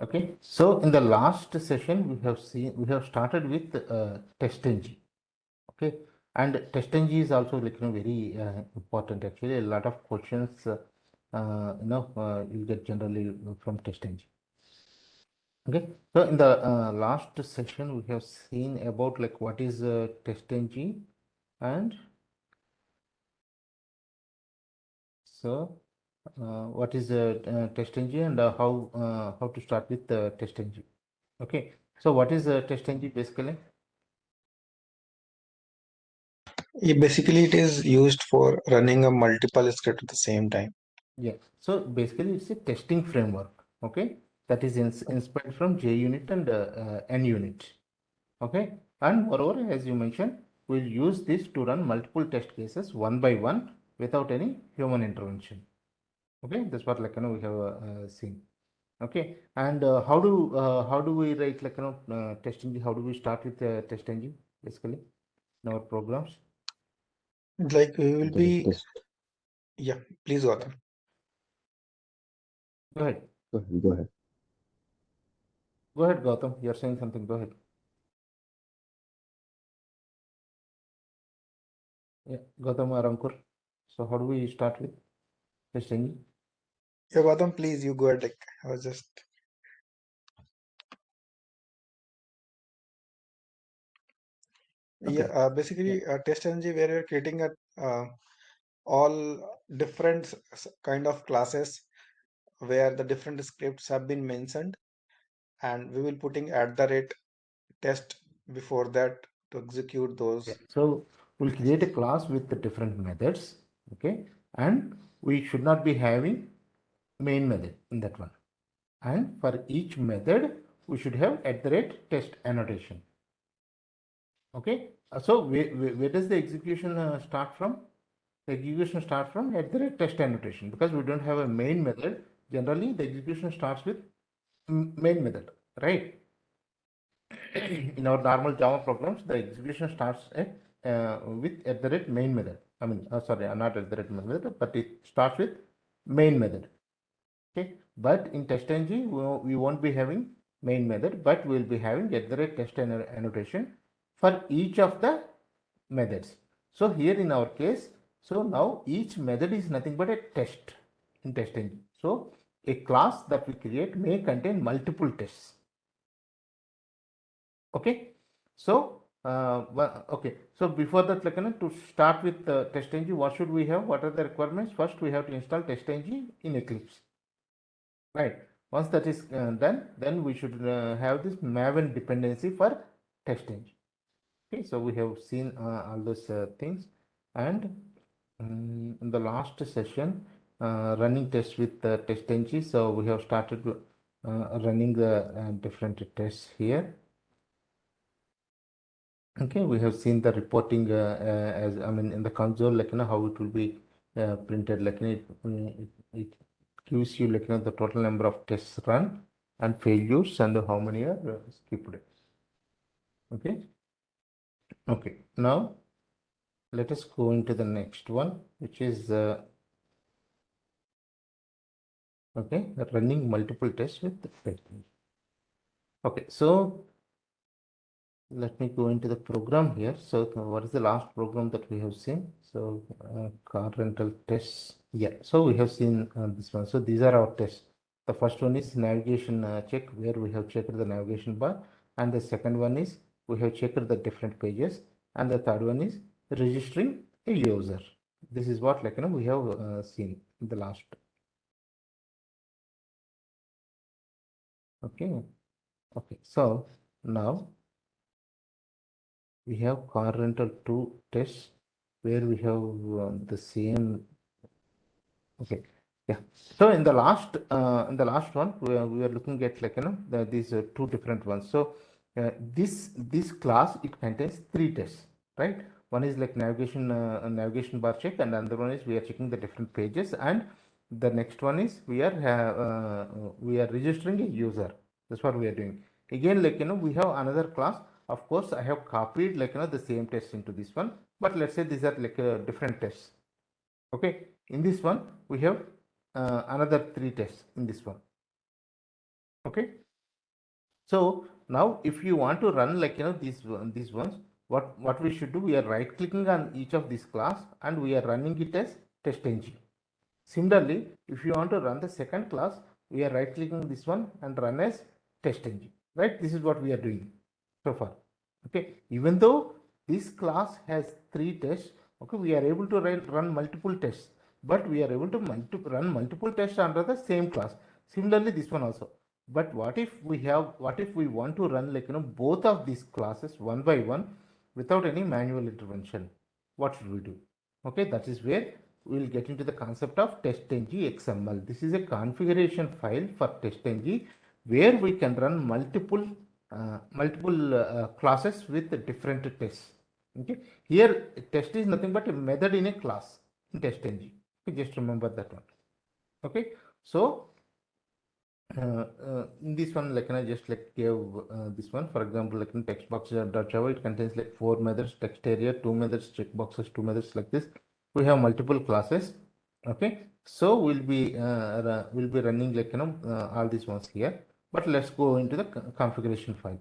Okay, so in the last session we have started with TestNG. Okay, and TestNG is also very important. Actually, a lot of questions you get generally from TestNG. Okay, so in the last session we have seen about what is TestNG, and so what is TestNG and how to start with TestNG. Okay, so what is TestNG basically? Basically, it is used for running a multiple script at the same time. Yeah, so basically it's a testing framework, okay, that is inspired from JUnit and NUnit, okay, and moreover, as you mentioned, we'll use this to run multiple test cases one by one without any human intervention, okay, that's what we have seen, okay, and how do we write testing? How do we start with testing basically in our programs? Like we will The be, test. yeah, please go on. Go ahead, Go ahead. go ahead, Gautam, you're saying something, go ahead. Yeah, Gautam or Ankur. So how do we start with testing? Yeah, Gautam, please, you go ahead. Like I was just, Okay. yeah, Yeah. basically TestNG where you're creating a all different kind of classes where the different scripts have been mentioned, and we will putting at the rate test before that to execute Yeah. those So we'll create a classes. class with the different methods. Okay. And we should not be having main method in that one. And for each method, we should have at the rate test annotation. Okay. So where does the execution start from? The execution starts from at the rate test annotation, because we don't have a main method. Generally, the execution starts with main method, right? In our normal Java programs, the execution starts with at the rate main method. I mean, sorry, not at the rate main method, but it starts with main method. Okay, but in TestNG, we won't be having main method, but we'll be having at the rate test annotation for each of the methods. So here in our case, so now each method is nothing but a test in TestNG. So a class that we create may contain multiple tests. Okay, so okay, so before that, to start with TestNG, what should we have? What are the requirements? First, we have to install TestNG in Eclipse, right? Once that is done, then we should have this Maven dependency for TestNG. Okay, so we have seen all those things, and in the last session, running tests with TestNG. So we have started running the different tests here. Okay, we have seen the reporting as in the console, how it will be printed, it gives you the total number of tests run and failures and how many are skipped. Okay, okay. Now let us go into the next one, which is okay, running multiple tests with the failures. Okay, so let me go into the program here. So what is the last program that we have seen? So car rental tests. Yeah, so we have seen this one. So these are our tests. The first one is navigation check, where we have checked the navigation bar, and the second one is we have checked the different pages, and the third one is registering a user. This is what we have seen in the last. Okay, okay. So now we have car rental 2 tests, where we have the same. Okay, yeah. So in the last one, we are looking at these two different ones. So this class, it contains 3 tests, right? One is like navigation bar check, and another one is we are checking the different pages, and the next one is we are registering a user. That's what we are doing. Again, we have another class. Of course, I have copied the same test into this one, but let's say these are different tests. Okay, in this one we have another 3 tests in this one. Okay, So now if you want to run like these ones, what we should do, we are right clicking on each of these class and we are running it as TestNG. Similarly, if you want to run the second class, we are right clicking this one and run as TestNG, right? This is what we are doing so far. Okay, even though this class has 3 tests, okay, we are able to run multiple tests, but we are able to run multiple tests under the same class. Similarly, this one also. But what if we want to run like both of these classes one by one without any manual intervention? What should we do? Okay, that is where we will get into the concept of TestNG XML. This is a configuration file for TestNG where we can run multiple classes with different tests. Okay, here test is nothing but a method in a class in TestNG. Okay, just remember that one. Okay, so in this one, like I just like give this one, for example, like in textbox.java, it contains like 4 methods, text area, 2 methods, checkboxes, 2 methods, like this. We have multiple classes. Okay, so we'll be running like all these ones here. But let's go into the configuration file.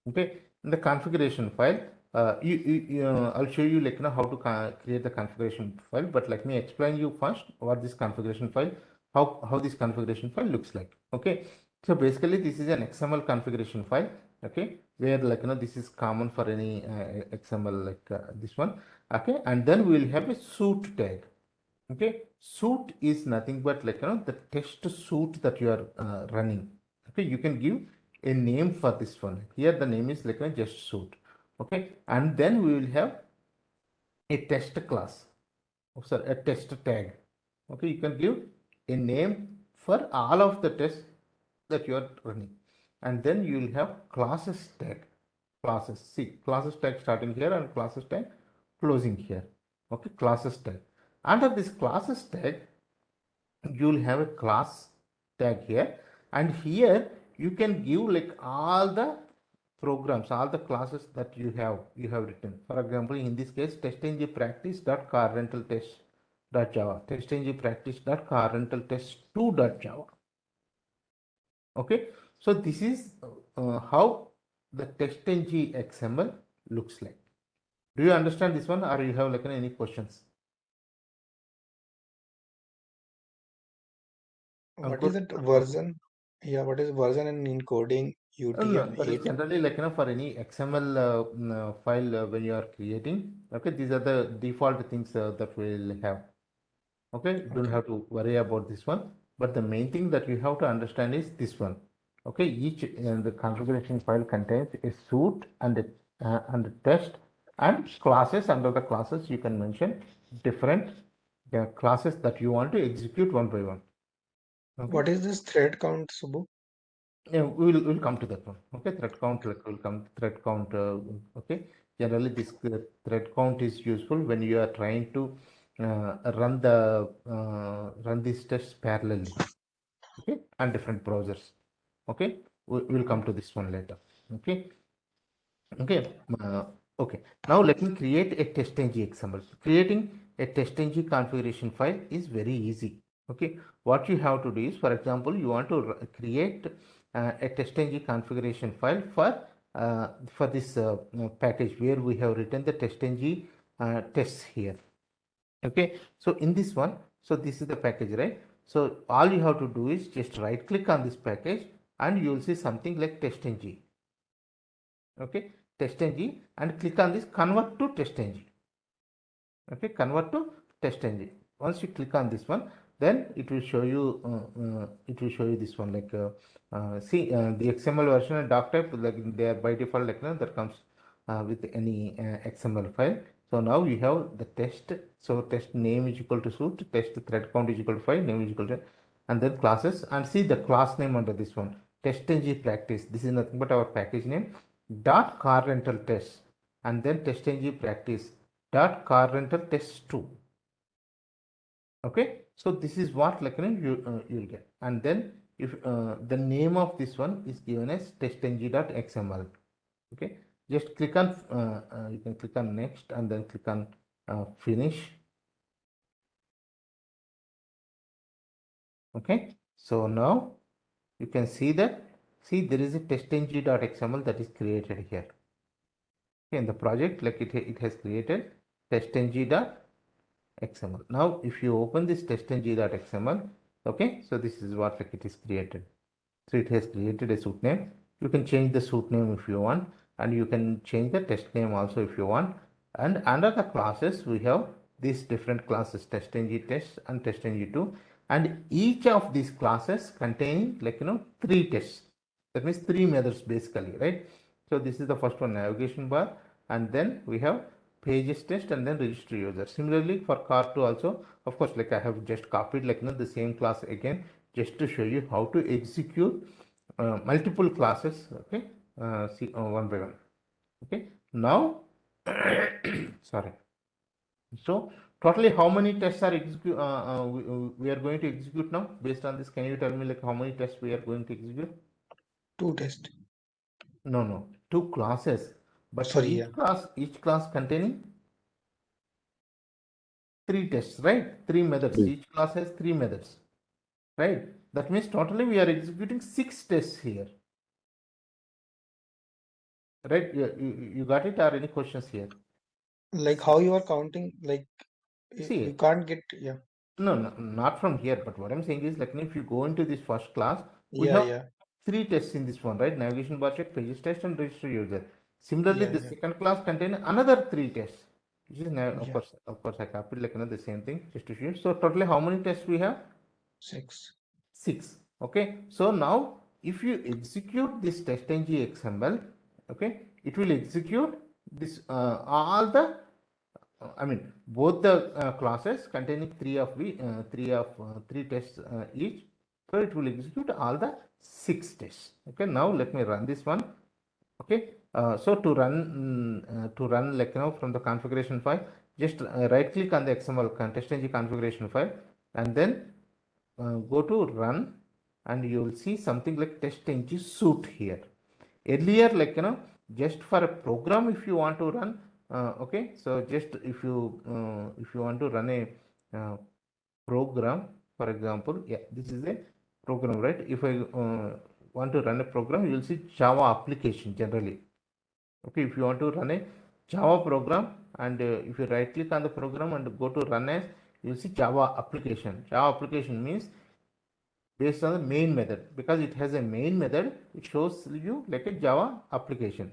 Okay, in the configuration file, I'll show you like how to create the configuration file. But let me explain you first what this configuration file, how this configuration file looks like. Okay, so basically this is an XML configuration file. Okay, where like this is common for any XML like this one. Okay, and then we will have a suit tag. Okay, suit is nothing but like the test suite that you are running. Okay, you can give a name for this one. Here the name is like just suit. Okay, and then we will have a test class. Oh, sorry, a test tag. Okay, you can give a name for all of the tests that you are running, and then you will have classes tag. Classes. See, classes tag starting here and classes tag closing here. Okay, classes tag. Under this classes tag, you will have a class tag here, and here you can give like all the programs, all the classes that you have written. For example, in this case, testng practice.carrentaltest.java, testng practice.carrentaltest2.java. Okay, so this is how the testng XML looks like. Do you understand this one, or you have like any questions? What is Ankur? that version? Yeah, what is version in encoding No, that is UTM-8? generally like for any XML file when you are creating. Okay, these are the default things that we'll have. Okay, you don't Okay. have to worry about this one. But the main thing that you have to understand is this one. Okay, each the configuration file contains a suite and a test and classes. Under the classes, you can mention different classes that you want to execute one by one. Okay. What is this thread count, Subbu? Yeah, we'll come to that one. Okay, thread count, Okay. like will come thread count. Okay, generally this thread count is useful when you are trying to run these tests parallelly. Okay, and different browsers. Okay, we'll come to this one later. Okay, okay, okay. Now let me create a TestNG XML. Creating a TestNG configuration file is very easy. Okay, what you have to do is, for example, you want to create a TestNG configuration file for this package where we have written the TestNG tests here. Okay, so in this one, so this is the package, right? So all you have to do is just right click on this package and you will see something like TestNG. Okay, TestNG, and click on this convert to TestNG. Okay, convert to TestNG. Once you click on this one, then it will show you this one like see the XML version and doc type, like they are by default like that comes with any XML file. So now you have the test. So test name is equal to suit, test thread count is equal to 5, name is equal to, and then classes, and see the class name under this one, TestNG practice. This is nothing but our package name dot car rental test, and then TestNG practice dot car rental test 2. Okay, so this is what like you'll get, and then if the name of this one is given as testng.xml. Okay, just click on you can click on next and then click on finish. Okay, so now you can see that see there is a testng.xml that is created here. Okay, in the project, like it has created testng.xml. Now, if you open this testng.xml, okay, so this is what like it is created. So it has created a suite name. You can change the suite name if you want, and you can change the test name also if you want. And under the classes, we have these different classes, TestNG test and TestNG2, and each of these classes containing like 3 tests. That means 3 methods basically, right? So this is the first one, navigation bar, and then we have pages test and then register user. Similarly for car2 also, of course, like I have just copied like the same class again, just to show you how to execute multiple classes, okay, see one by one. Okay, now sorry, so totally how many tests are we are going to execute now? Based on this, can you tell me like how many tests we are going to execute? 2 tests. No, 2 classes, but Sorry, yeah. each class containing 3 tests, right? 3 methods, Mm. each class has 3 methods, right? That means totally we are executing 6 tests here, right? You got it, or any questions here? Like how you are counting, like we See, can't get, yeah. no, not from here, but what I'm saying is like if you go into this first class, we Yeah, have yeah, 3 tests in this one, right? Navigation bar check, pages test, and register user. Similarly, yeah, the yeah, second class contain another 3 tests, which is now, yeah. of course, I copied like the same thing just to show you. So totally, how many tests we have? 6. 6. Okay. So now, if you execute this TestNG XML, okay, it will execute this all the I mean, both the classes containing three tests each. So it will execute all the 6 tests. Okay. Now let me run this one. Okay. So to run like from the configuration file, just right click on the XML TestNG configuration file, and then go to run, and you will see something like TestNG suite here. Earlier, like just for a program, if you want to run, okay, so just if you want to run a program, for example, yeah, this is a program, right? If I want to run a program, you will see Java application generally. Okay, if you want to run a Java program, and if you right click on the program and go to run as, you will see Java application. Java application means based on the main method, because it has a main method, it shows you like a Java application.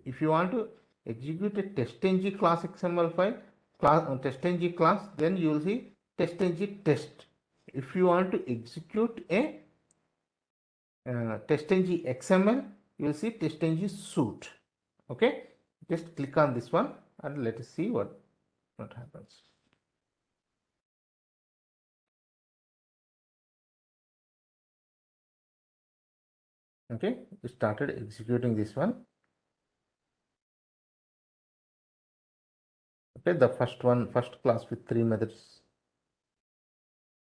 If you want to execute a TestNG class XML file, TestNG class, then you will see TestNG test. If you want to execute a TestNG XML, you will see TestNG suite. Okay, just click on this one and let us see what happens. Okay, we started executing this one. Okay, the first class with 3 methods.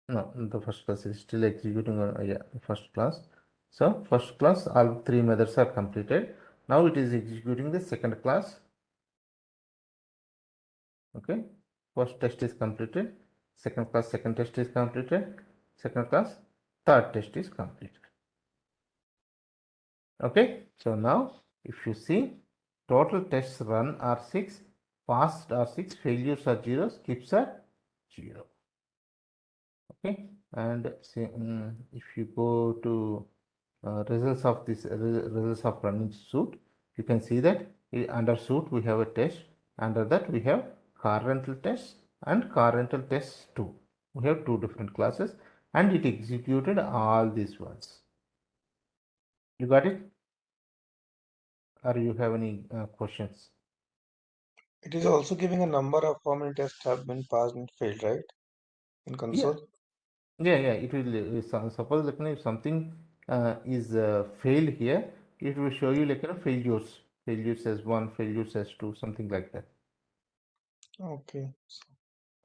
No, the first class is still executing on, yeah, the first class. So first class, all 3 methods are completed. Now it is executing the second class. Okay, first test is completed. Second class, second test is completed. Second class, third test is completed. Okay, so now if you see, total tests run are 6, passed are 6, failures are 0, skips are 0. Okay, and say, if you go to results of this results of running suite, you can see that under suite we have a test. Under that we have car rental test and car rental test 2. We have 2 different classes, and it executed all these ones. You got it, or you have any questions? It is also giving a number of how many tests have been passed and failed, right? In Yeah, console. yeah, it will suppose like if something is failed here, it will show you like failures as 1, failures as 2, something like that. Okay.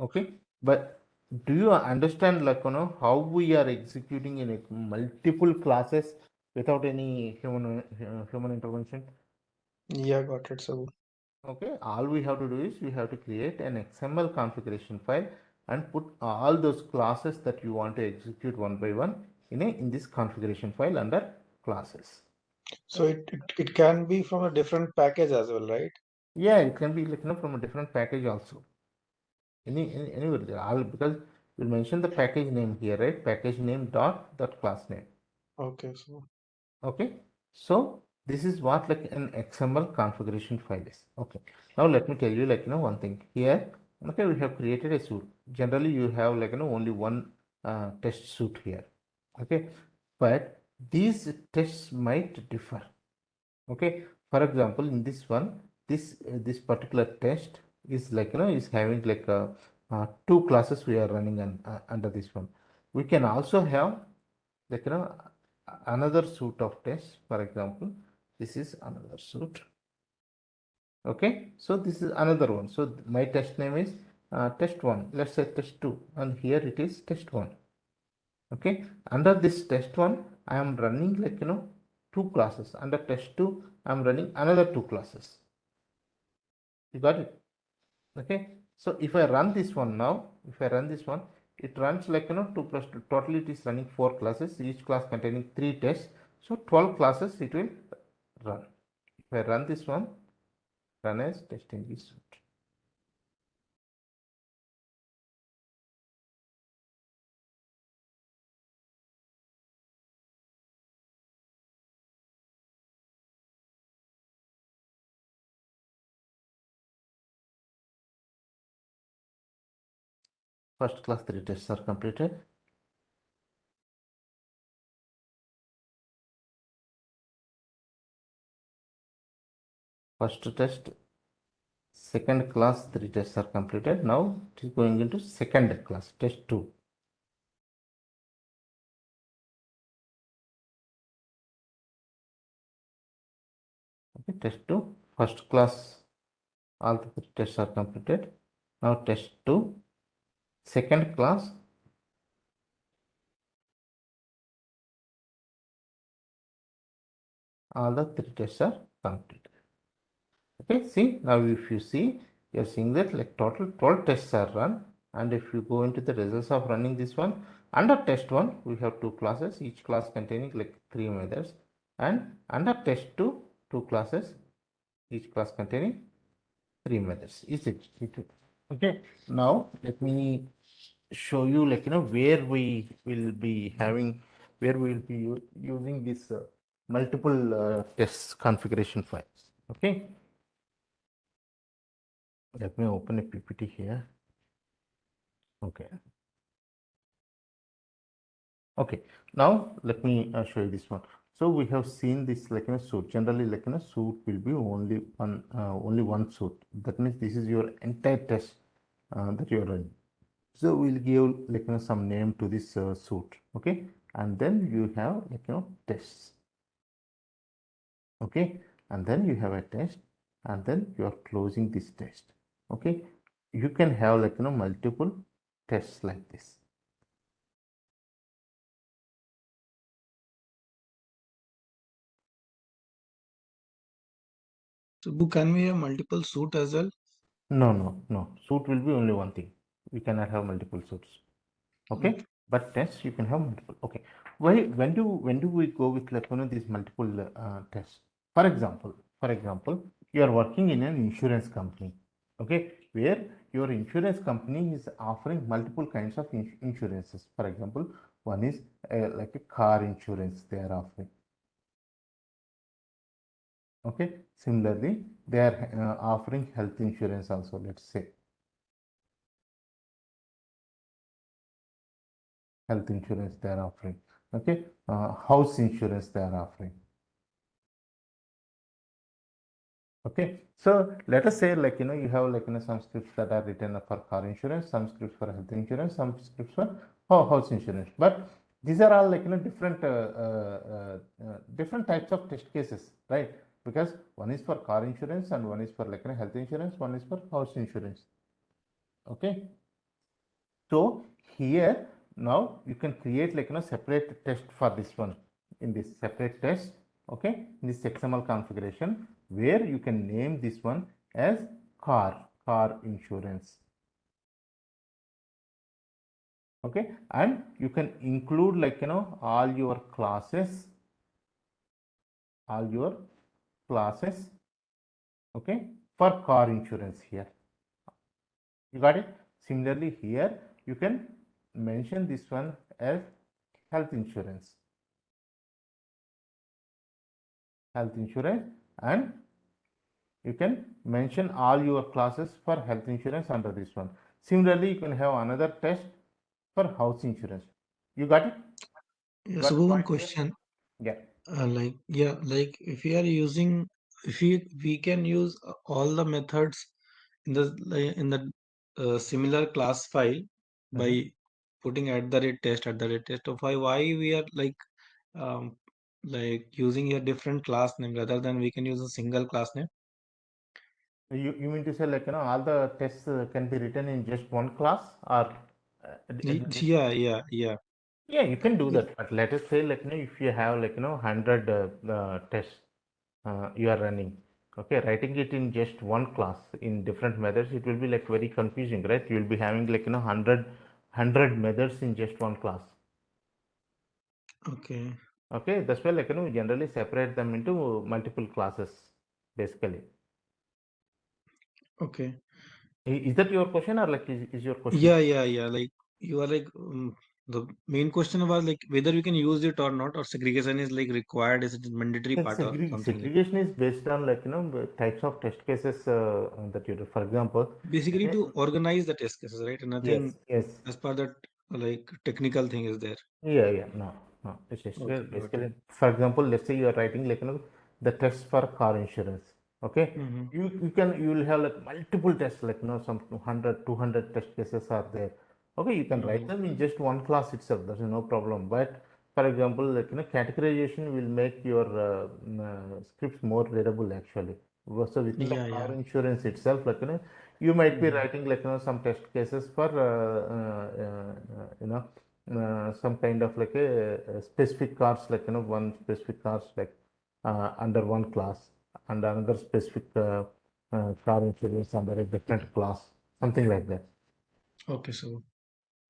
Okay, but do you understand like how we are executing in multiple classes without any human intervention? Yeah, got it. So Okay, all we have to do is we have to create an XML configuration file and put all those classes that you want to execute one by one in this configuration file under classes. So it can be from a different package as well, right? Yeah, it can be like from a different package also. Anywhere all, because we'll mention the package name here, right? Package name dot class name. Okay, so Okay, so this is what like an XML configuration file is. Okay, now let me tell you one thing here. Okay, we have created a suite. Generally, you have only one test suite here. Okay, but these tests might differ. Okay, for example, in this one, this particular test is is having two classes we are running under this one. We can also have like another suite of tests. For example, this is another suite. Okay, so this is another one. So my test name is test 1. Let's say test 2, and here it is test 1. Okay, under this test 1 I am running two classes. Under test 2 I am running another two classes. You got it? Okay, so if I run this one now, if I run this one, it runs 2 plus 2. Totally it is running 4 classes, each class containing 3 tests. So 12 classes it will run. If I run this one, run as TestNG suite. First class 3 tests are completed. First test, second class 3 tests are completed. Now it is going into second class, test 2. Okay, test 2, first class, all the 3 tests are completed. Now test 2, second class, all the 3 tests are completed. Okay, see, now if you see, you are seeing that total 12 tests are run, and if you go into the results of running this one, under test 1 we have two classes, each class containing 3 methods, and under test 2 two classes, each class containing 3 methods. Is it? Okay, now let me show you where we will be having, where we will be using this multiple tests configuration files. Okay, let me open a PPT here. Okay. Okay. Now let me show you this one. So we have seen this suit. Generally, suit will be only one suit. That means this is your entire test that you are running. So we'll give some name to this suit. Okay, and then you have tests. Okay, and then you have a test, and then you are closing this test. Okay, you can have multiple tests like this. So can we have multiple suit as well? No. Suit will be only one thing. We cannot have multiple suits. Okay, but tests you can have multiple. Okay, why when do we go with these multiple tests? For example, you are working in an insurance company. Okay, where your insurance company is offering multiple kinds of insurances. For example, one is like a car insurance they are offering. Okay, similarly, they are offering health insurance also. Let's say health insurance they are offering. Okay, house insurance they are offering. Okay, so let us say you have some scripts that are written for car insurance, some scripts for health insurance, some scripts for house insurance. But these are all different types of test cases, right? Because one is for car insurance and one is for health insurance, one is for house insurance. Okay, so here now you can create separate test for this one, in this separate test. Okay, in this XML configuration, where you can name this one as car insurance. Okay, and you can include all your classes all your classes, okay, for car insurance here. You got it? Similarly, here you can mention this one as health insurance. Health insurance, and you can mention all your classes for health insurance under this one. Similarly, you can have another test for house insurance. You got it? Yeah, Got so the one point here? question, Yeah. like if we are using, if we can use all the methods in the similar class file Mhm. by putting @test. So why we are um using a different class name rather than we can use a single class name? You mean to say like all the tests can be written in just one class, or Yeah, yeah, yeah. yeah, you can do Like, that. But let us say like if you have like 100 tests you are running, okay, writing it in just one class in different methods, it will be like very confusing, right? You will be having like 100 methods in just one class. okay, Okay, that's why like we generally separate them into multiple classes basically. okay. Is that your question, or like is your question? Yeah, yeah, yeah. Like you are the main question was like whether we can use it or not, or segregation is like required, is it a mandatory Yes, part or something like. segregation is based on like the types of test cases that you do. For example, Basically okay, to organize the test cases, right? And yes, nothing yes, as per that like technical thing is there. yeah, yeah, no, no. It's just Okay, got it. basically, for example, let's say you are writing like the test for car insurance. Okay, Mm-hmm. you will have like multiple tests, like some 200 200 test cases are there. Okay, you can write Mm-hmm. them in just one class itself. That's no problem. But for example, like categorization will make your scripts more readable actually. So within the Yeah, car yeah. insurance itself, like you might be Mm-hmm. writing like some test cases for some kind of like a specific cars, like one specific cars like under one class, and another specific car insurance under a different class, something like that. Okay, so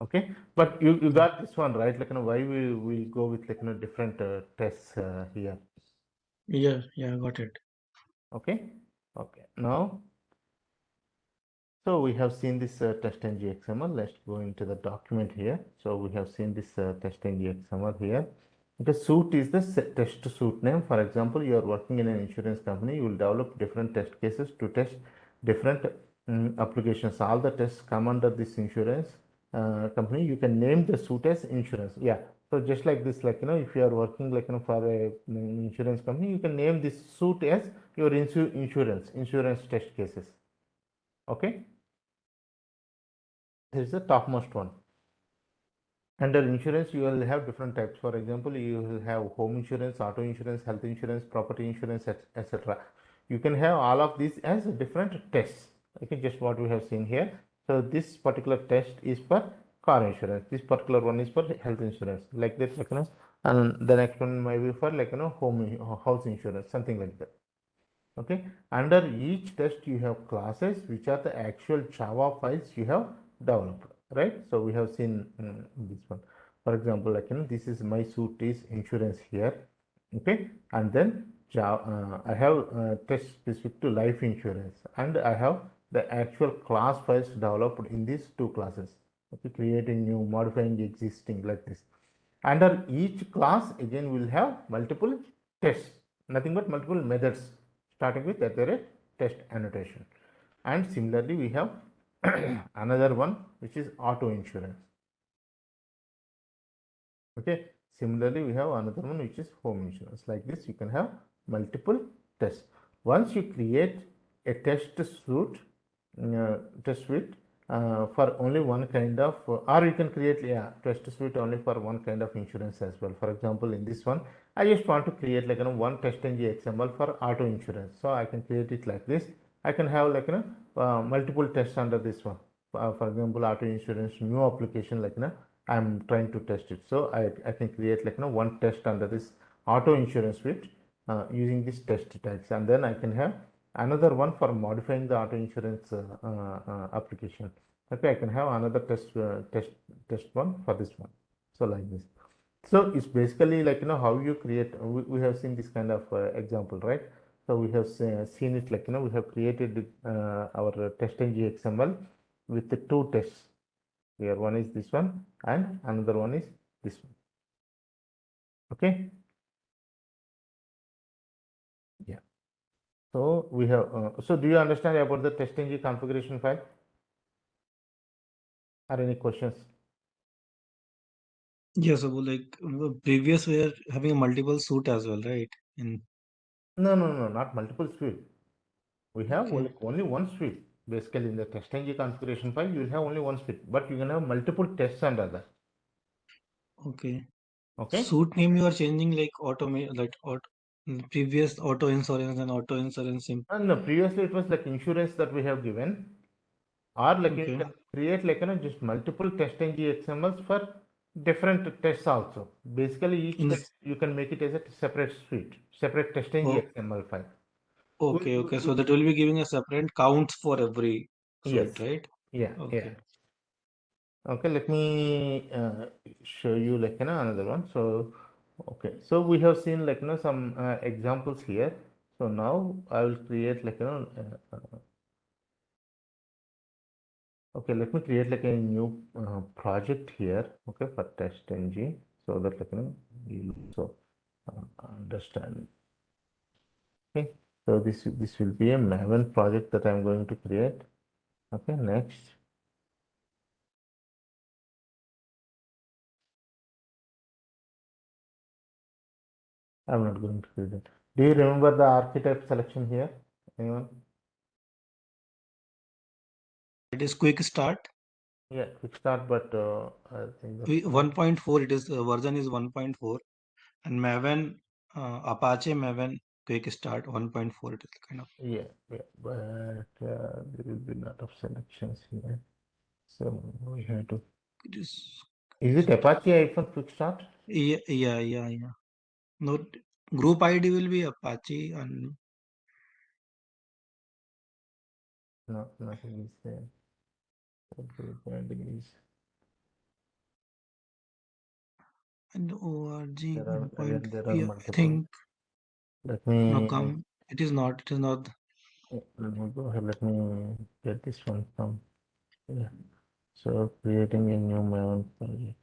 Okay, but you yeah, got this one right, like why we go with like different tests here. yeah, yeah, got it. Okay, okay, now so we have seen this TestNG XML. Let's go into the document here. So we have seen this TestNG XML here. The suite is the test suite name. For example, you are working in an insurance company. You will develop different test cases to test different applications. All the tests come under this insurance company. You can name the suite as insurance. Yeah. So just like this, like if you are working like for a insurance company, you can name this suite as your insurance test cases. Okay. This is the topmost one. Under insurance, you will have different types. For example, you will have home insurance, auto insurance, health insurance, property insurance, etc. You can have all of these as different tests. Okay, just what we have seen here. So this particular test is for car insurance. This particular one is for health insurance. Like that, like and the next one might be for like house insurance, something like that. Okay, under each test you have classes which are the actual Java files you have developed, right? So we have seen this one. For example, like this is my suit is insurance here. Okay, and then Java, I have test specific to life insurance, and I have the actual class files developed in these two classes. Okay, creating new, modifying existing, like this. Under each class again we will have multiple tests, nothing but multiple methods, starting with at the rate test annotation. And similarly we have another one which is auto insurance. Okay, similarly we have another one which is home insurance. Like this you can have multiple tests. Once you create a test suite for only one kind of, or you can create test suite only for one kind of insurance as well. For example, in this one I just want to create like one TestNG XML for auto insurance, so I can create it like this. I can have like multiple tests under this one. For example, auto insurance new application, like I'm trying to test it, so I can create like one test under this auto insurance suite using this test tags, and then I can have another one for modifying the auto insurance application. Okay, I can have another test one for this one. So like this. So it's basically like, how you create, we have seen this kind of example, right? So we have seen it like, we have created our TestNG XML with the two tests here. One is this one and another one is this one. Okay. Yeah. So we have, so do you understand about the TestNG configuration file? Or any questions? Yeah, so like previous we are having a multiple suite as well, right? In No, no, no, not multiple suite. We have okay, like only one suite. Basically, in the TestNG configuration file, you will have only one suite, but you can have multiple tests under that. okay. Okay. Suite name you are changing like previous auto insurance and auto insurance. And no, previously it was like insurance that we have given, or like you Okay. can create like just multiple TestNG XMLs for different tests also. Basically, each In test this, you can make it as a separate suite, separate TestNG oh, XML file. okay, okay. So that will be giving a separate counts for every suite, Yes. right? Yeah. Yeah. Okay. Okay, let me show you like another one. So, okay, so we have seen like some examples here. So now I will create like okay, let me create like a new project here. Okay, for TestNG, so that like you also understand. Okay, so this will be a Maven project that I'm going to create. Okay, next. I'm not going to create it. Do you remember the archetype selection here? Anyone? It is quick start. Yeah, quick start, but I think that's 1.4, it is version is 1.4, and Maven, Apache Maven quick start 1.4, it is kind of. yeah, yeah, but there will be a lot of selections here. So we have to. It is Is it Apache hyphen quick start? yeah, yeah, yeah, yeah. No, group ID will be Apache and No, nothing is there. So group ID is org there are 1.4. again there are Yeah, I multiple. think Let no me come. It is not. It is not. let me go ahead. Let me get this one from yeah. So creating a new Maven project.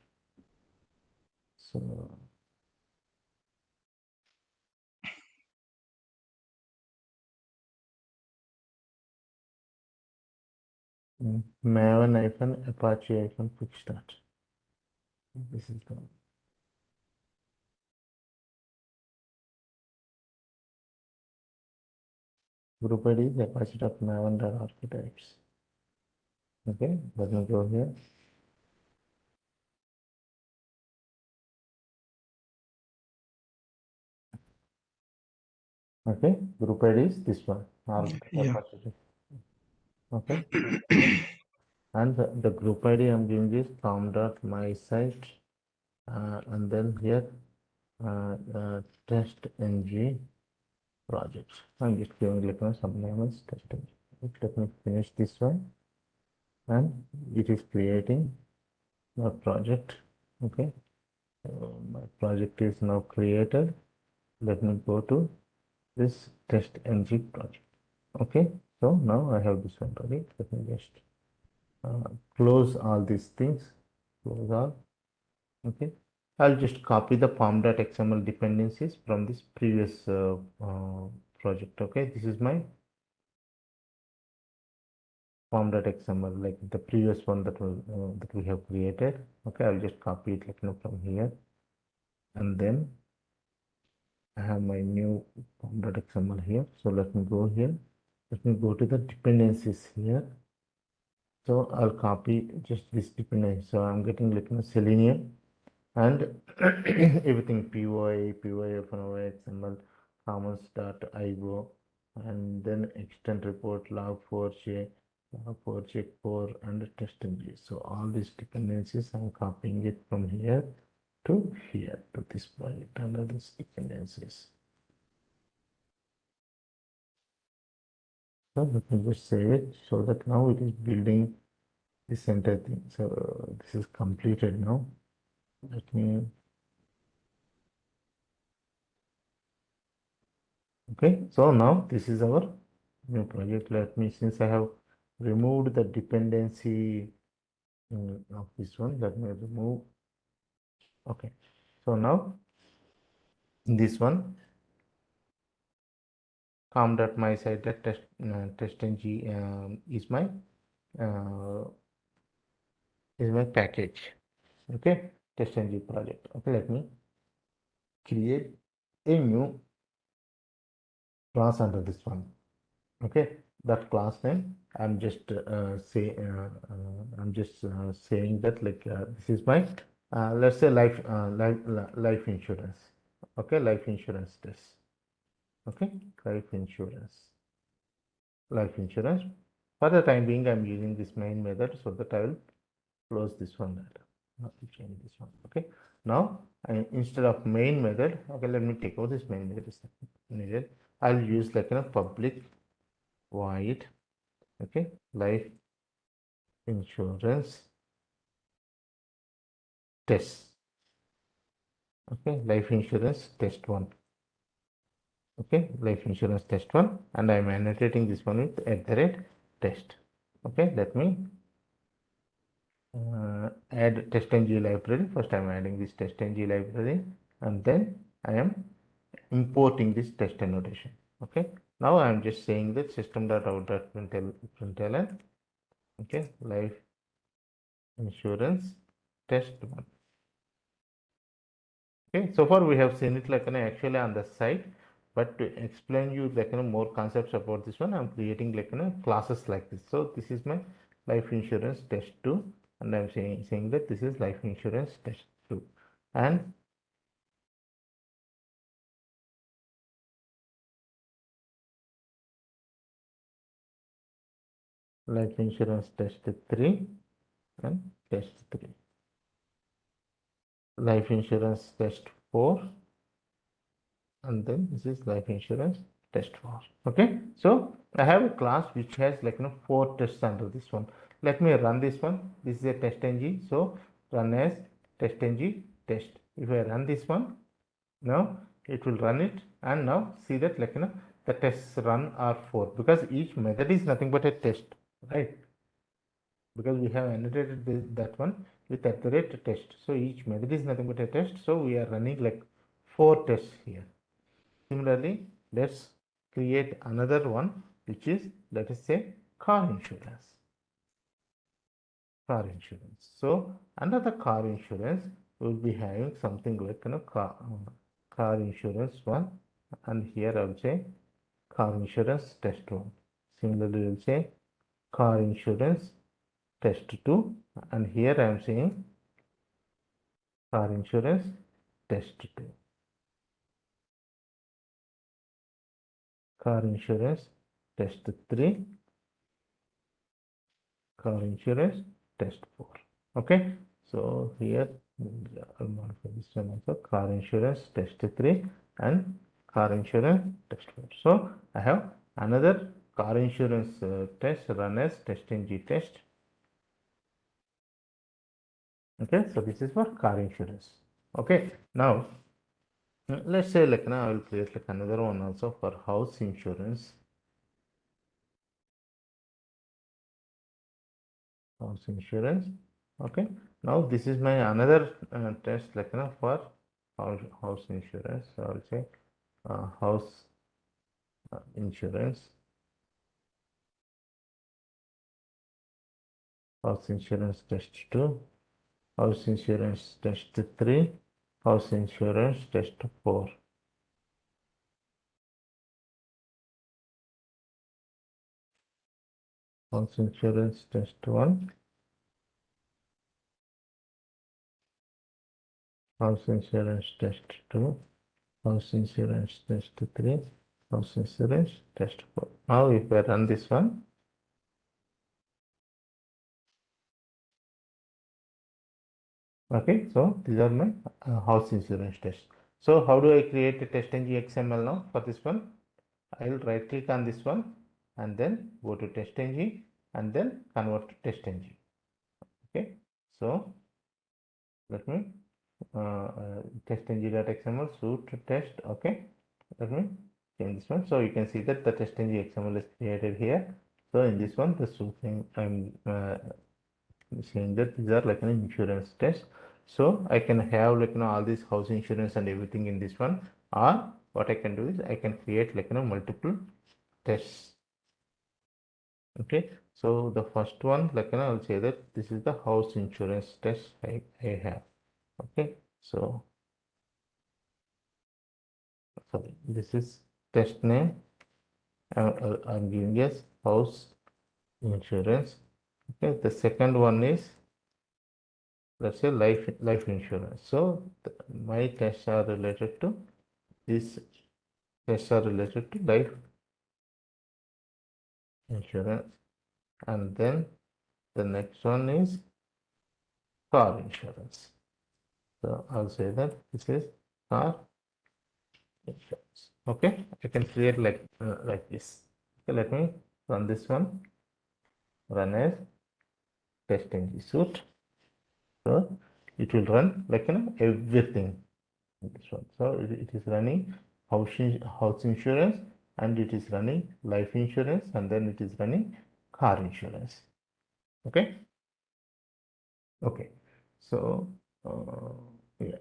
So Maven hyphen Apache hyphen quick start. This is the group ID is apache.maven.archetypes. Okay, let me go here. Okay, group ID is this one, Yeah. Apache. Okay, and the group ID I'm giving is com.mysite, and then here TestNG projects. I'm just giving like some name as TestNG. Let me finish this one, and it is creating my project. Okay, my project is now created. Let me go to this TestNG project. Okay, so now I have this one ready. Let me just close all these things, close all. Okay, I'll just copy the pom.xml dependencies from this previous project. Okay, this is my pom.xml, like the previous one that was that we have created. Okay, I'll just copy it like from here, and then I have my new pom.xml here. So let me go here. Let me go to the dependencies here. So I'll copy just this dependency. So I'm getting like Selenium and everything POI, POI, FNOI, XML, commons.io, and then extend report log4j, log4j core, and TestNG. So all these dependencies, I'm copying it from here to here to this project under these dependencies. So let me just save it so that now it is building this entire thing. So this is completed now. Let me Okay, so now this is our new project. Let me, since I have removed the dependency of this one, let me remove. Okay, so now in this one, com.my site that TestNG uh, is my package. Okay, TestNG project. Okay, let me create a new class under this one. Okay, that class name I'm just saying that like this is my let's say life insurance. Okay, life insurance test. Okay, life insurance. For the time being, I'm using this main method so that I will close this one later. Not to change this one. Okay, now instead of main method, okay, let me take out this main method is needed. I'll use like a public void. Okay, life insurance test. Okay, life insurance test one. Okay, life insurance test one, and I'm annotating this one with @test. Okay, let me add TestNG library. First, I'm adding this TestNG library, and then I am importing this test annotation. Okay, now I'm just saying that system.out.println. Okay, life insurance test one. Okay, so far we have seen it like actually on the site, but to explain you like more concepts about this one, I'm creating like classes like this. So this is my life insurance test 2, and I'm saying that this is life insurance test 2, and life insurance test 3 and test 3, life insurance test 4, and then this is life insurance test 4. Okay, so I have a class which has like 4 tests under this one. Let me run this one. This is a TestNG, so run as TestNG test. If I run this one, now it will run it, and now see that like the tests run are 4 because each method is nothing but a test, right? Because we have annotated that one with @test, so each method is nothing but a test, so we are running like 4 tests here. Similarly, let's create another one, which is, let us say, car insurance. Car insurance. So under the car insurance, we will be having something like car insurance one, and here I will say car insurance test one. Similarly, we will say car insurance test two, and here I am saying car insurance test two. Car insurance test 3, car insurance test 4. Okay, so here I'll modify this one also, car insurance test 3 and car insurance test 4. So I have another car insurance test run as TestNG test. Okay, so this is for car insurance. Okay, now let's say like now I will create like another one also for house insurance. House insurance. Okay, now this is my another test like for house insurance. So I will say house insurance, house insurance test 2, house insurance test 3, house insurance test 4. House insurance test 1, house insurance test 2, house insurance test 3, house insurance test 4. Now if I run this one, okay, so these are my house insurance tests. So how do I create a TestNG XML now for this one? I will right click on this one and then go to TestNG and then convert to TestNG. Okay, so let me TestNG.xml suit test. Okay, let me change this one. So you can see that the TestNG XML is created here. So in this one, the thing I'm saying that these are like an insurance test. So I can have like all this house insurance and everything in this one. Or what I can do is I can create like multiple tests. Okay, so the first one, like I'll say that this is the house insurance test I have. Okay, so sorry, this is test name. I'm giving yes house insurance. Okay, the second one is, let's say, life insurance. So my tests are related to this. Tests are related to life insurance, and then the next one is car insurance. So I'll say that this is car insurance. Okay, I can create like this. Okay, let me run this one. Run as TestNG suite. So it will run like everything in this one. So it is running house insurance, and it is running life insurance, and then it is running car insurance. Okay. Okay. So yeah.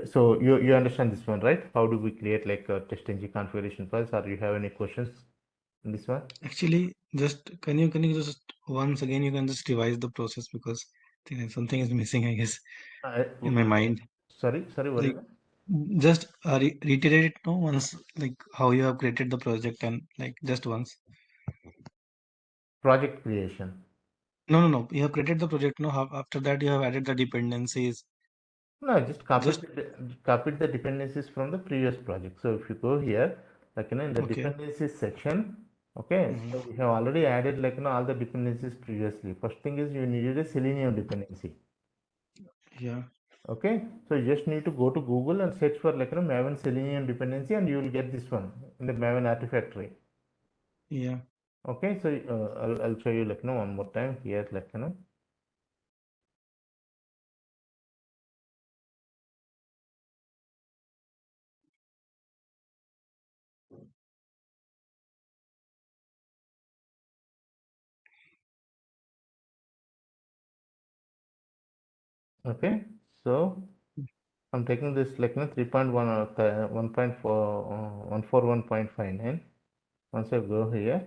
So you understand this one, right? How do we create like a TestNG configuration files? Or you have any questions in this one? Actually, just can you just once again you can just revise the process because I think something is missing, I guess, in my mind. Sorry, what is Like that? just reiterate it no once, like how you have created the project and like just once. Project creation. No. You have created the project. No, after that you have added the dependencies. No, just Just copied the dependencies from the previous project. So if you go here, like in the okay. dependencies section, okay, Hmm. so we have already added like all the dependencies previously. First thing is you needed a Selenium dependency. Yeah. Okay, so you just need to go to Google and search for like Maven Selenium dependency, and you will get this one in the Maven Artifactory. Yeah. Okay, so I'll show you like one more time here, like okay, so I'm taking this like 3.1 or 1.4 141.59. Once I go here,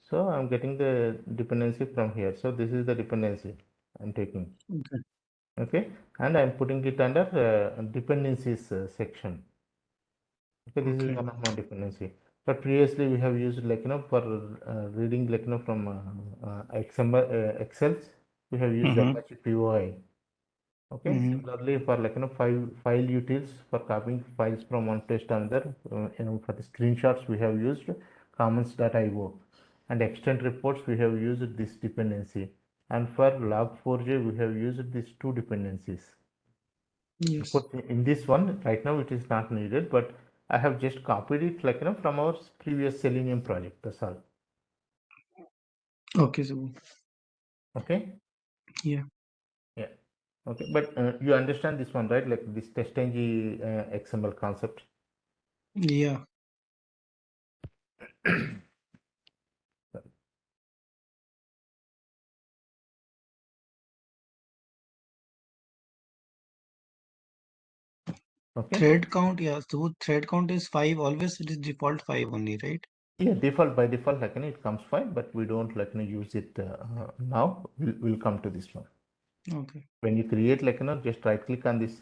so I'm getting the dependency from here. So this is the dependency I'm taking. Okay. Okay, and I'm putting it under dependencies section. Okay, this is Okay. one of my dependency. But previously we have used like for reading like from XML Excels, we have used Mm-hmm. Apache POI. Okay, Mm-hmm. similarly for like file utils for copying files from one place to another. For the screenshots we have used commons.io, and extend reports we have used this dependency, and for log4j we have used these two dependencies. Of Yes. course, in this one right now it is not needed, but I have just copied it like from our previous Selenium project. That's all. Okay. So Okay. yeah. Yeah. Okay. But you understand this one, right? Like this TestNG XML concept. Yeah. Okay. Thread count. Yeah. So thread count is 5. Always it is default 5 only, right? Yeah. Default by default, like it comes fine, but we don't like use it now. We'll come to this one. Okay. When you create just right click on this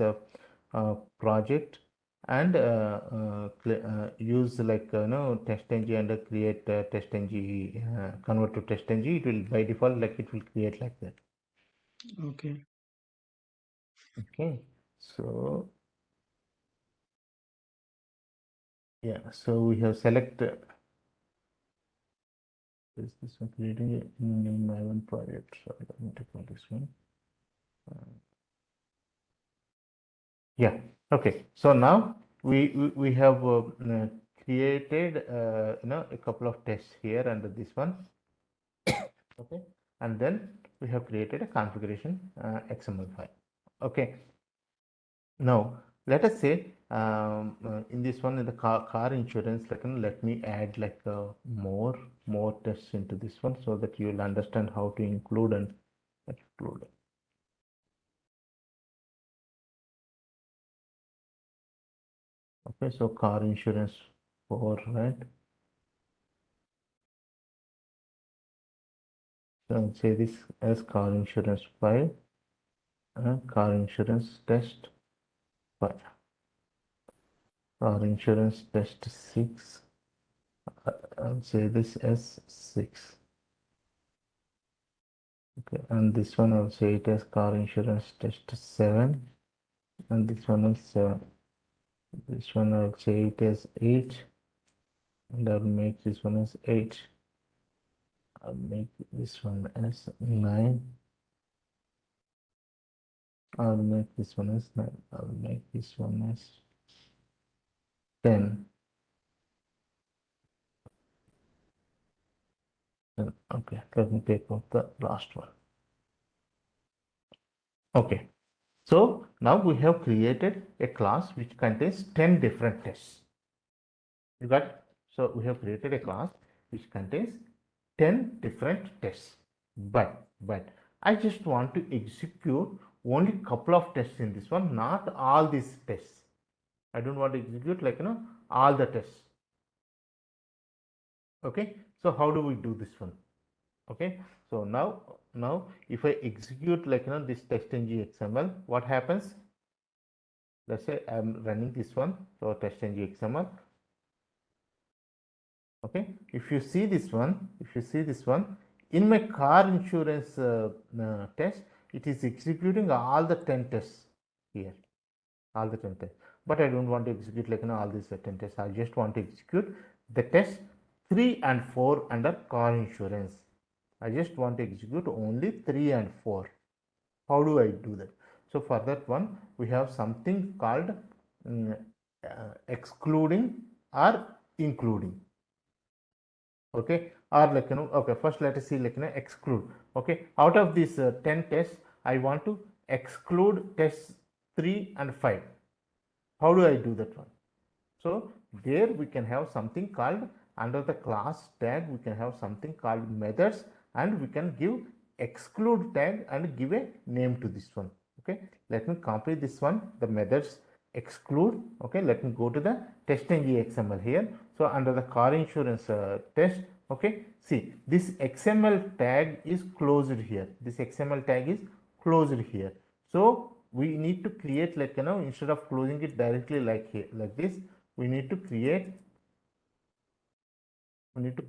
project, and use like TestNG and create TestNG, convert to TestNG. It will by default like it will create like that. Okay. Okay, so yeah, so we have select is this one creating a new Maven project. So let me take on this one. Yeah. Okay. So now we have created a couple of tests here under this one. Okay, and then we have created a configuration XML file. Okay. Now let us say in this one, in the car insurance, like, let me add like more tests into this one so that you will understand how to include and exclude. Okay, so car insurance 4, right? So I'll say this as car insurance 5 and car insurance test 5. Car insurance test 6. I'll say this as 6. Okay, and this one I'll say it as car insurance test 7, and this one is 7. This one I'll say it as 8, and I'll make this one as 8. I'll make this one as 9. I'll make this one as 9. I'll make this one as 10. Okay, let me take off the last one. Okay, so now we have created a class which contains 10 different tests. You got it? So we have created a class which contains 10 different tests. But I just want to execute only couple of tests in this one, not all these tests. I don't want to execute like all the tests. Okay, so how do we do this one? Okay, so now if I execute like this TestNG XML, what happens? Let's say I'm running this one, so TestNG XML. Okay, if you see this one, in my car insurance test, it is executing all the 10 tests here, all the 10 tests. But I don't want to execute like all these 10 tests. I just want to execute the test 3 and 4 under car insurance. I just want to execute only 3 and 4. How do I do that? So for that one, we have something called excluding or including. Okay, or like okay, first let us see like exclude. Okay, out of these 10 tests, I want to exclude tests 3 and 5. How do I do that one? So there we can have something called, under the class tag, we can have something called methods, and we can give exclude tag and give a name to this one. Okay, let me copy this one, the methods exclude. Okay, let me go to the TestNG XML here. So under the car insurance test, okay, see this XML tag is closed here. This XML tag is closed here. So we need to create like instead of closing it directly like here, like this, we need to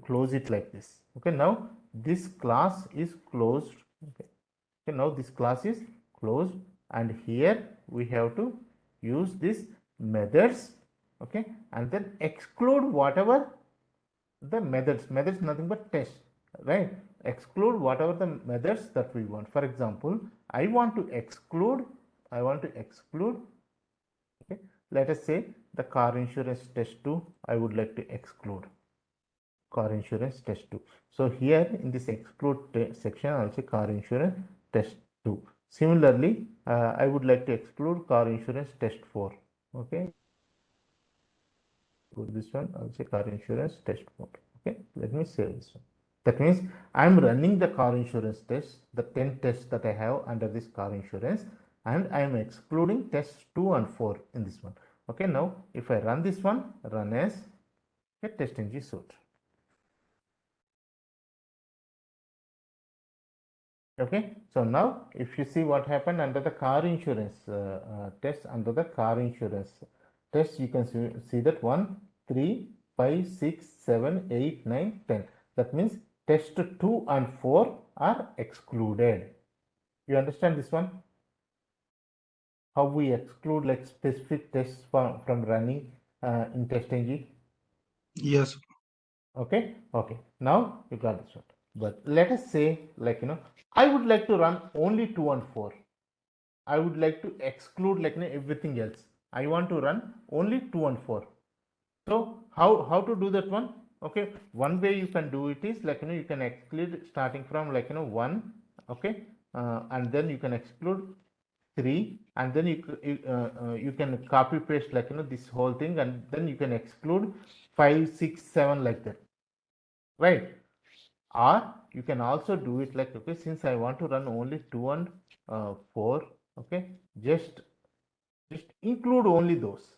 close it like this. Okay, now this class is closed. Okay, now this class is closed, and here we have to use this methods. Okay, and then exclude whatever the methods nothing but test, right? Exclude whatever the methods that we want. For example, I want to exclude, okay, let us say the car insurance test 2, I would like to exclude car insurance test 2. So here in this exclude section, I'll say car insurance test 2. Similarly, I would like to exclude car insurance test 4. Okay, go to this one, I'll say car insurance test 4. Okay, let me save this one. That means I'm running the car insurance tests, the 10 tests that I have under this car insurance, and I'm excluding tests 2 and 4 in this one. Okay, now if I run this one, run as a TestNG suite. Okay, so now if you see what happened under the car insurance test, under the car insurance test, you can see that 1, 3, 5, 6, 7, 8, 9, 10. That means test 2 and 4 are excluded. You understand this one? How we exclude like specific tests from running in TestNG? Yes. Okay, okay. Now you got this one. But let us say like I would like to run only 2 and 4. I would like to exclude like everything else. I want to run only 2 and 4. So how to do that one? Okay, one way you can do it is like you can exclude starting from like 1. Okay, and then you can exclude 3, and then you can copy paste like this whole thing, and then you can exclude 5, 6, 7 like that, right? Or you can also do it like, okay, since I want to run only 2 and 4, okay, just include only those.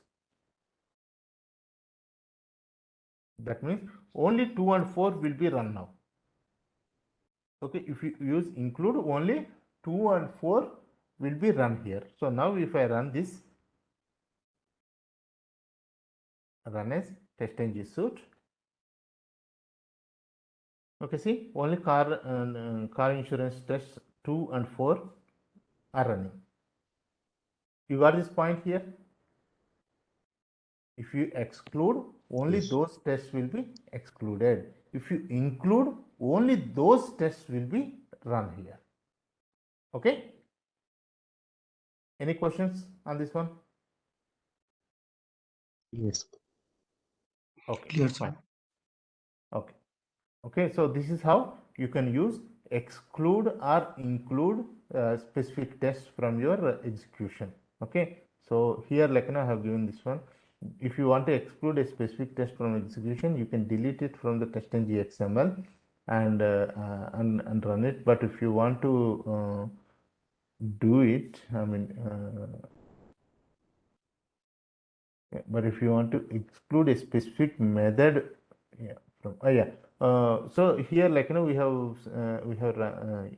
That means only 2 and 4 will be run now. Okay, if you use include, only 2 and 4 will be run here. So now if I run this, run as TestNG suite. Okay, see, only car insurance tests 2 and 4 are running. You got this point here? If you exclude, only Yes. those tests will be excluded. If you include, only those tests will be run here. Okay? Any questions on this one? Yes. Okay, Clear, fine. sir. Okay. Okay, so this is how you can use exclude or include specific tests from your execution. Okay, so here like I have given this one. If you want to exclude a specific test from execution, you can delete it from the TestNG XML and run it. But if you want to do it, I mean, but if you want to exclude a specific method, yeah, from yeah. So here like we have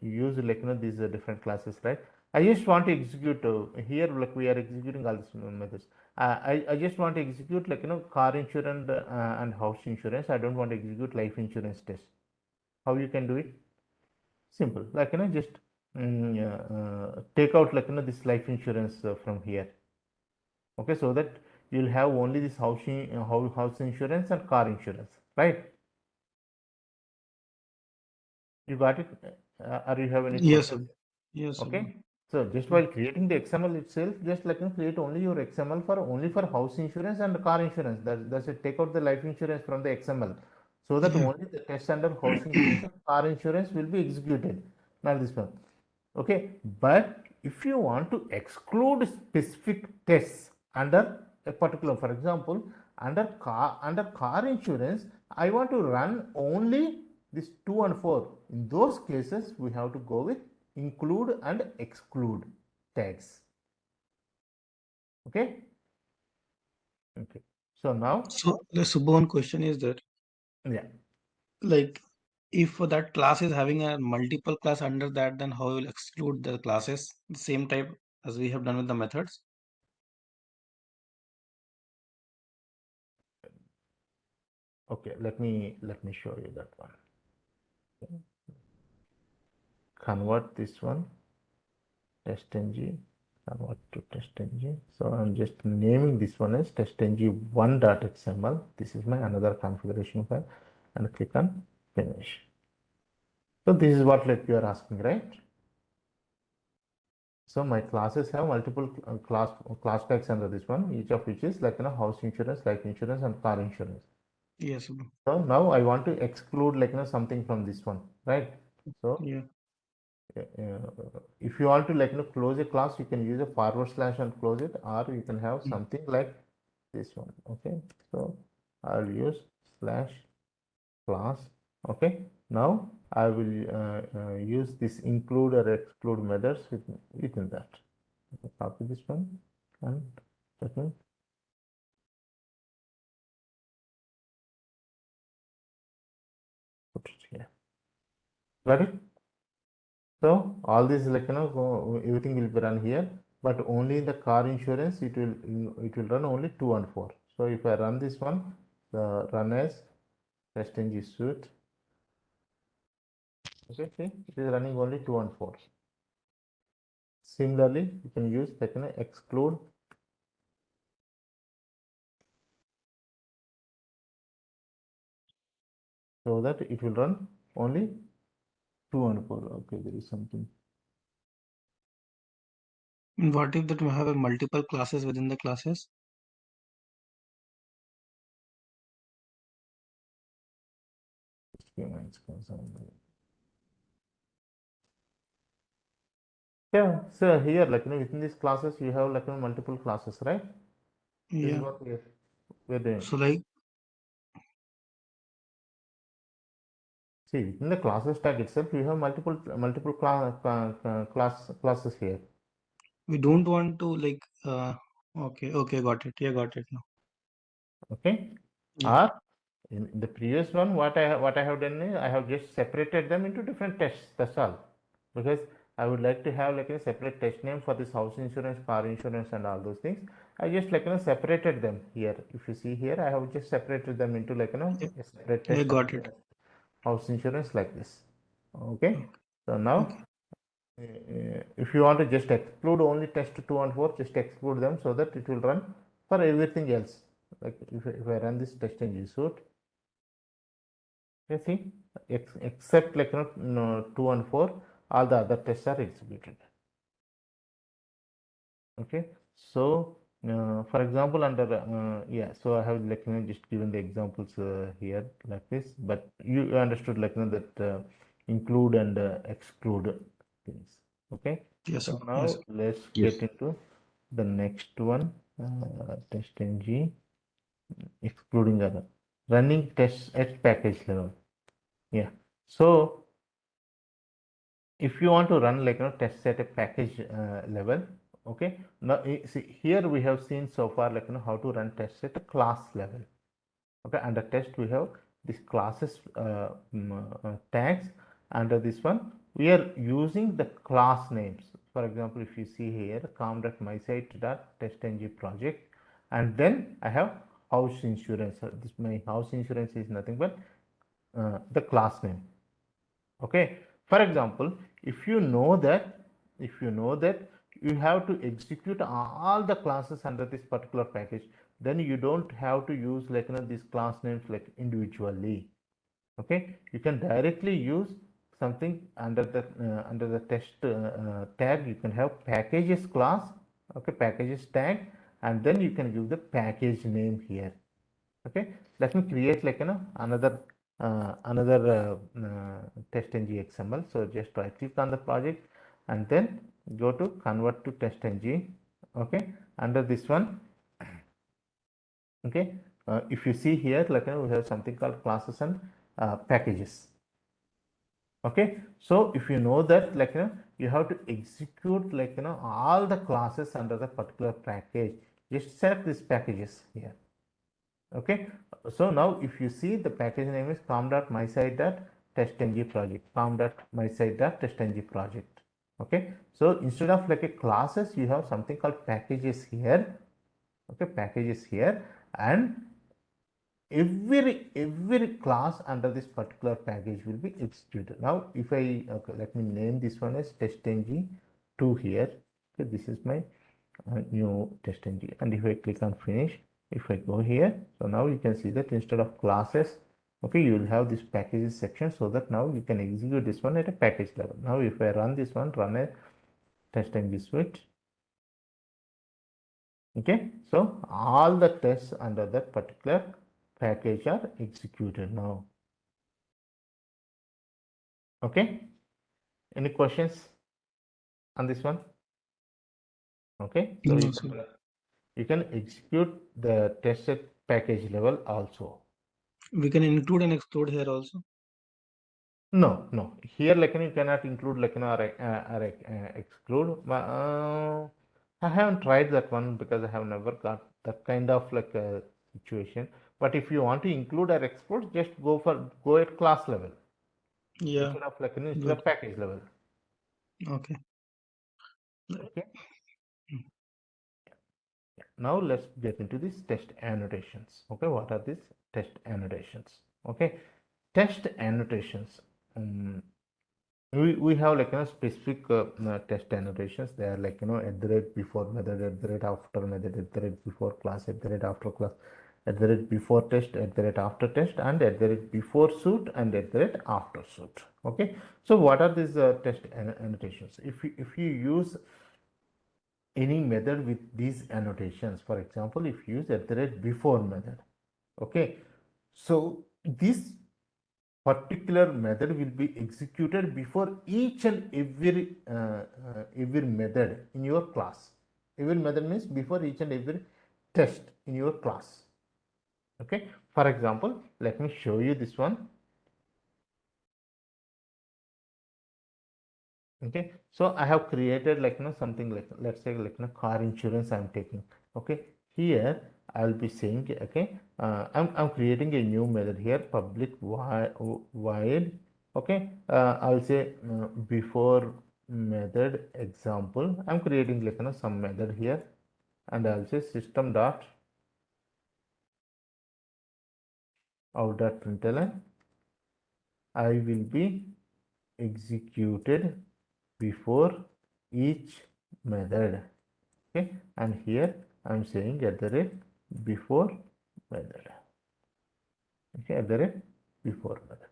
used like these different classes, right? I just want to execute here like we are executing all these methods. I just want to execute like car insurance and house insurance. I don't want to execute life insurance test. How you can do it? Simple, like just take out like this life insurance from here. Okay, so that you'll have only this house insurance and car insurance, right? You got it? Or you have any Yes, sir. questions? Yes, sir. Okay, so just while creating the XML itself, just like create only your XML for only for house insurance and car insurance. That's it. Take out the life insurance from the XML, so that Yeah. only the test under house insurance and car insurance will be executed. Not this one. Okay, but if you want to exclude specific tests under a particular, for example, under car insurance, I want to run only this 2 and 4. In those cases, we have to go with include and exclude tags. Okay. Okay, so now, So the Subha, one question is that, yeah, like, if that class is having a multiple class under that, then how will exclude the classes the same type as we have done with the methods? okay, let me show you that one. Okay. Convert this one TestNG, convert to TestNG. So I'm just naming this one as TestNG1.xml. This is my another configuration file, and click on finish. So this is what like you are asking, right? So my classes have multiple class tags under this one, each of which is like house insurance, life insurance, and car insurance. Yes, Subha. So now I want to exclude like something from this one, right? So Yeah. if you want to like close a class, you can use a forward slash and close it, or you can have Mm. something like this one. Okay, so I'll use slash class. Okay, now I will use this include or exclude methods within that. Okay, copy this one and second, put it here. Got it? So all this like everything will be run here, but only in the car insurance it will run only 2 and 4. So if I run this one, the run as TestNG suite. Okay, see, it is running only 2 and 4. Similarly, you can use like exclude. So that it will run only 2 and 4. Okay, there is something. And what if that we have a multiple classes within the classes? Yeah, so here, like, within these classes, you have, like, multiple classes, right? This is Yeah. what we're doing. So like See, within the classes tag itself, you have multiple classes here. we don't want to like okay, got it. Yeah, got it now. Okay. Yeah. Or in the previous one, what I have done is I have just separated them into different tests. That's all. Because I would like to have like a separate test name for this house insurance, car insurance, and all those things. I just like separated them here. If you see here, I have just separated them into like Yeah, a separate yeah, test got and it. house insurance like this. Okay. Okay. So now, Okay. if you want to just exclude only test 2 and 4, just exclude them so that it will run for everything else. Like if I run this TestNG suite, you see, except like 2 and 4, all the other tests are executed. Okay, so for example, under yeah, so I have like just given the examples here like this, but you understood like that include and exclude things. Okay, Yes, sir. so Yes, now sir. let's Yes. get into the next one, TestNG excluding other running tests at package level. Yeah, so if you want to run like tests at a package level, okay, now see here we have seen so far like how to run tests at a class level. Okay, under test we have this classes tags. Under this one we are using the class names. For example, if you see here com.mysite.testng project, and then I have house insurance. This my house insurance is nothing but the class name. Okay, for example, if you know that you have to execute all the classes under this particular package, then you don't have to use like these class names like individually. Okay, you can directly use something under the test tag. You can have packages class, okay, packages tag, and then you can give the package name here. Okay, let me create like another TestNG XML. So just right click on the project and then go to convert to TestNG. Okay, under this one, okay, if you see here like we have something called classes and packages. Okay, so if you know that like you have to execute like all the classes under the particular package, just select these packages here. Okay, so now if you see the package name is com.mysite.testng project, com.mysite.testng project. Okay, so instead of like a classes, you have something called packages here. Okay, packages here, and every class under this particular package will be executed. Now if I let me name this one as TestNG 2 here. Okay, this is my new TestNG, and if I click on finish, if I go here, so now you can see that instead of classes, okay, you will have this packages section, so that now you can execute this one at a package level. Now if I run this one, run a TestNG suite. Okay, so all the tests under that particular package are executed now. Okay, any questions on this one? Okay, so No, sir. you can execute the test at package level also. We can include and exclude here also. No, no. Here, like you cannot include like or exclude. I haven't tried that one because I have never got that kind of like a situation. But if you want to include or exclude, just go at class level Yeah, instead of like instead good. of package level. Okay. Okay. Now let's get into these test annotations. Okay, what are these test annotations? Okay, test annotations. We have like specific test annotations. They are like at the rate before method, at the rate after method, at the rate before class, at the rate after class, at the rate before test, at the rate after test, and at the rate before suit, and at the rate after suit. Okay, so what are these test annotations? If you use any method with these annotations, for example, if you use at the rate before method, okay, so this particular method will be executed before each and every method in your class. Every method means before each and every test in your class. Okay, for example, let me show you this one. Okay, so I have created like something like, let's say like car insurance I'm taking. Okay, here I'll be saying, okay, I'm creating a new method here, public void. Okay, I'll say before method example. I'm creating like some method here, and I'll say system dot out dot println. I will be executed before each method. Okay, and here I'm saying at the rate before method. Okay, at the rate before method,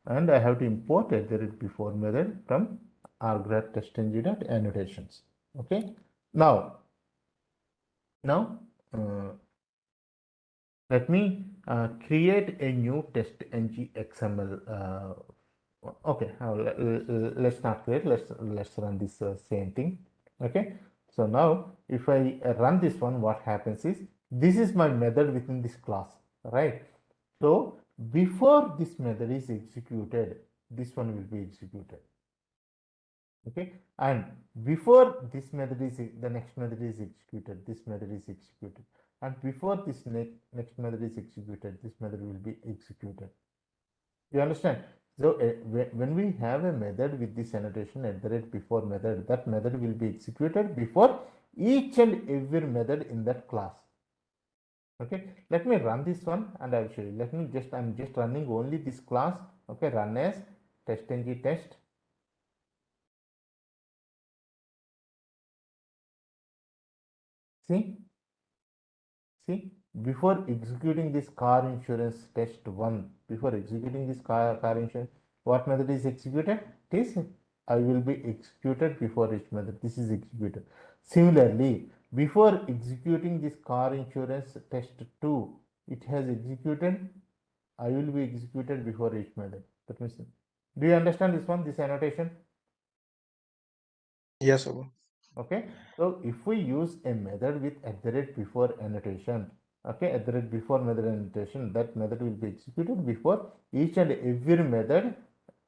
and I have to import at the rate before method from rgrad testng.annotations. Okay, now let me create a new TestNG XML. Okay, let's not create. Let's run this same thing. Okay, so now if I run this one, what happens is this is my method within this class, right? So before this method is executed, this one will be executed. Okay, and before this method is the next method is executed, this method is executed, and before this next method is executed, this method will be executed. You understand? So when we have a method with this annotation at the rate before method, that method will be executed before each and every method in that class. Okay, let me run this one and I'll show you. I'm just running only this class. Okay, run as TestNG test. See, before executing this car insurance test one, before executing this car insurance, what method is executed? This I will be executed before each method. This is executed. Similarly, before executing this car insurance test two, it has executed. I will be executed before each method. That means, do you understand this one? This annotation? Yes, Subbu. Okay, so if we use a method with at the rate before annotation, okay, at the rate before method annotation, that method will be executed before each and every method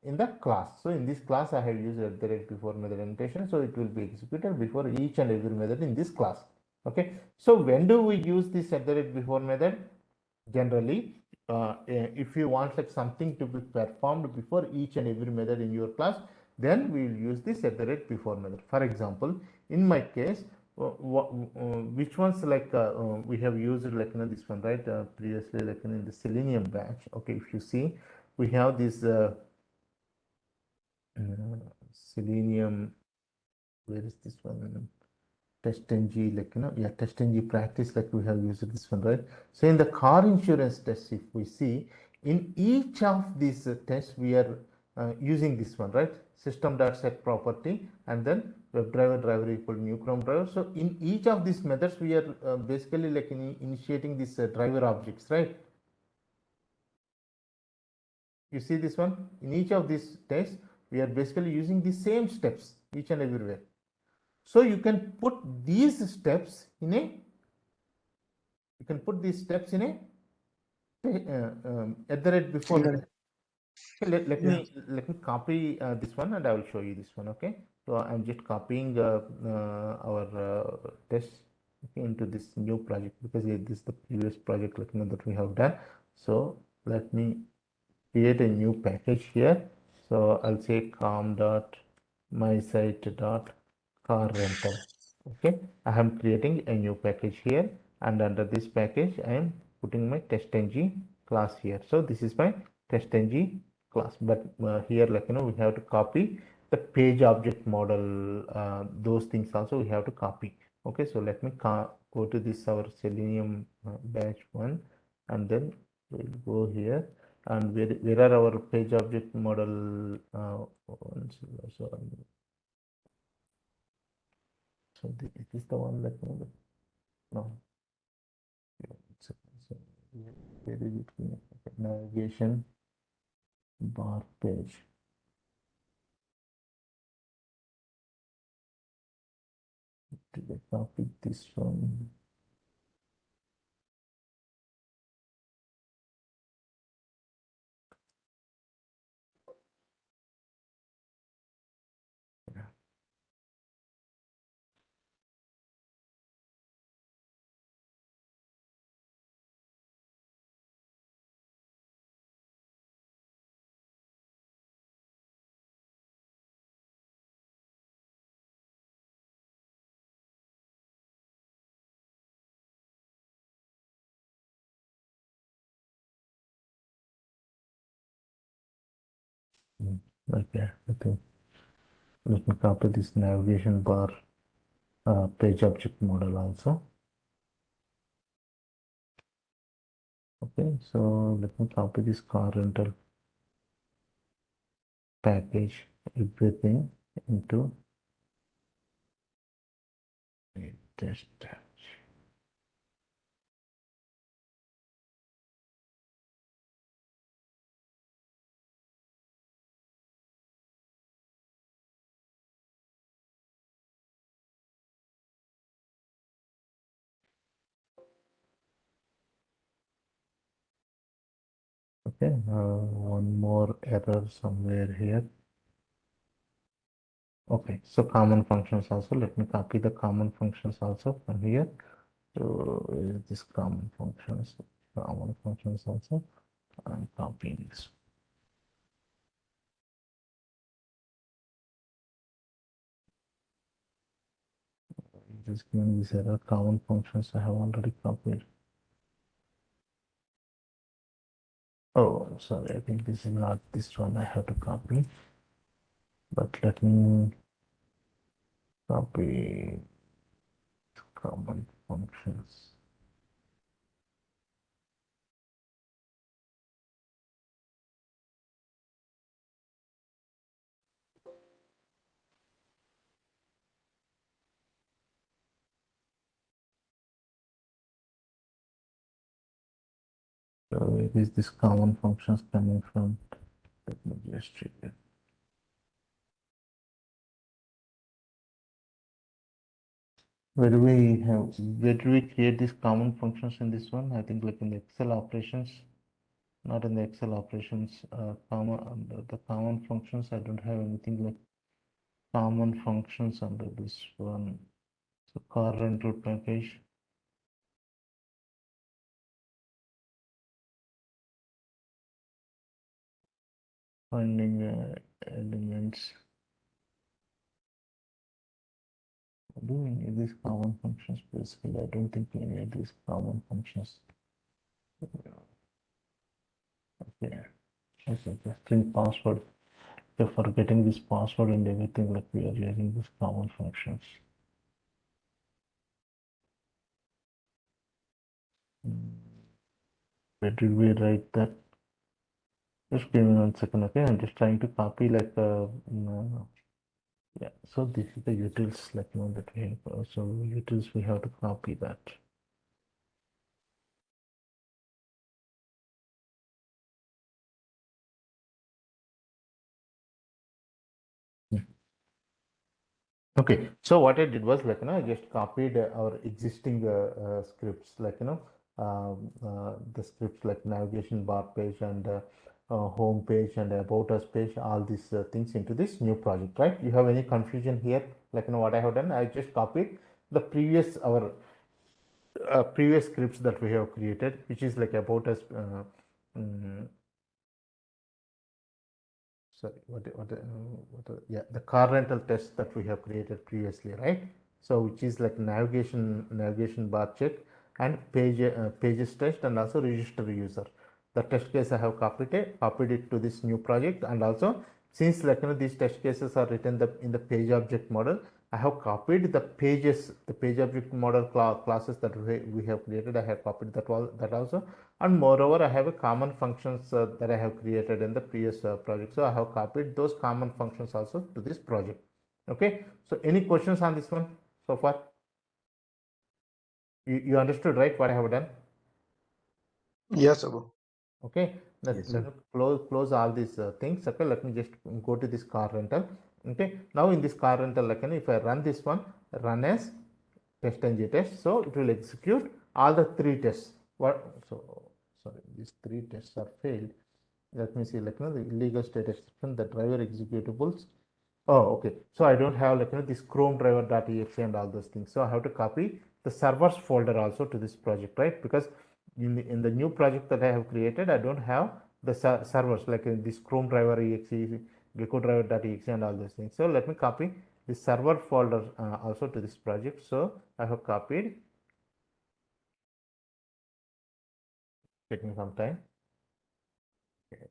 in the class. So in this class I have used at the rate before method annotation, so it will be executed before each and every method in this class. Okay, so when do we use this at the rate before method? Generally, if you want like something to be performed before each and every method in your class, then we will use this at the rate before method. For example, in my case, which ones like we have used like this one, right? Previously, like in the Selenium batch. Okay, if you see, we have this Selenium. Where is this one? TestNG, like TestNG practice, like we have used this one, right? So in the car insurance test, if we see, in each of these tests we are using this one, right? System.set property, and then WebDriver equal new Chrome driver. So in each of these methods we are basically like initiating this driver objects, right? You see this one, in each of these tests we are basically using the same steps each and everywhere. So you can put these steps in a at the rate before In method. Okay, yeah. let me copy this one and I will show you this one. Okay, so I'm just copying our test, okay, into this new project, because this is the previous project like that we have done. So let me create a new package here. So I'll say com dot my site dot car rental. Okay, I am creating a new package here, and under this package I am putting my TestNG class here. So this is my TestNG class, but here like we have to copy the page object model, those things also we have to copy. Okay, so let me go to this our Selenium batch one, and then we'll go here, and where are our page object model so it is the one like no, so, so where is it? Okay, navigation, bar page. Did I copy this one? Yeah. Okay, I think let me copy this navigation bar page object model also. Okay, so let me copy this car rental package, everything into a test tab. Okay, one more error somewhere here. Okay, so common functions also. Let me copy the common functions also from here. So where is this common functions? Common functions also. I'm copying this. Just given this error, common functions I have already copied. Oh, I'm sorry. I think this is not this one I have to copy. But let me copy common functions. So where is this common functions coming from? Let me just check it. Where do we create these common functions in this one? I think like in the Excel operations, not in the Excel operations, common under the common functions. I don't have anything like common functions under this one. So car rental package. Finding elements. Do we need these common functions? Basically, I don't think we need these common functions. Okay. Okay, the string password. We're forgetting this password and everything, like we are using these common functions. Where did we write that? Just give me 1 second, okay? I'm just trying to copy like no. Yeah. So this is the utils like one that we have. So utils we have to copy that. Okay, so what I did was like I just copied our existing scripts, like the scripts like navigation bar page and home page and about us page, all these things into this new project, right? You have any confusion here? Like what I have done, I just copied the previous our previous scripts that we have created, which is like about us. Mm, sorry, yeah, the car rental test that we have created previously, right? So which is like navigation bar check and pages test and also register user. The test case I have copied it to this new project, and also since like these test cases are written in the page object model, I have copied the page object model classes that we have created. I have copied that also, and moreover I have a common functions that I have created in the previous project. So I have copied those common functions also to this project. Okay, so any questions on this one so far? You understood, right, what I have done? Yes, Abu. Okay, Nothing. Yes. Let me close all these things. Okay, let me just go to this car rental. Okay, now in this car rental, like, if I run this one, run as TestNG test, so it will execute all the three tests. What? So sorry, these three tests are failed. Let me see, like, the illegal state exception, the driver executables. Oh, okay. So I don't have, like, this Chrome driver.exe and all those things. So I have to copy the servers folder also to this project, right? Because in the new project that I have created, I don't have the servers like this Chrome driver exe, gecko driver.exe and all those things. So let me copy the server folder also to this project. So I have copied. Take me some time. Okay.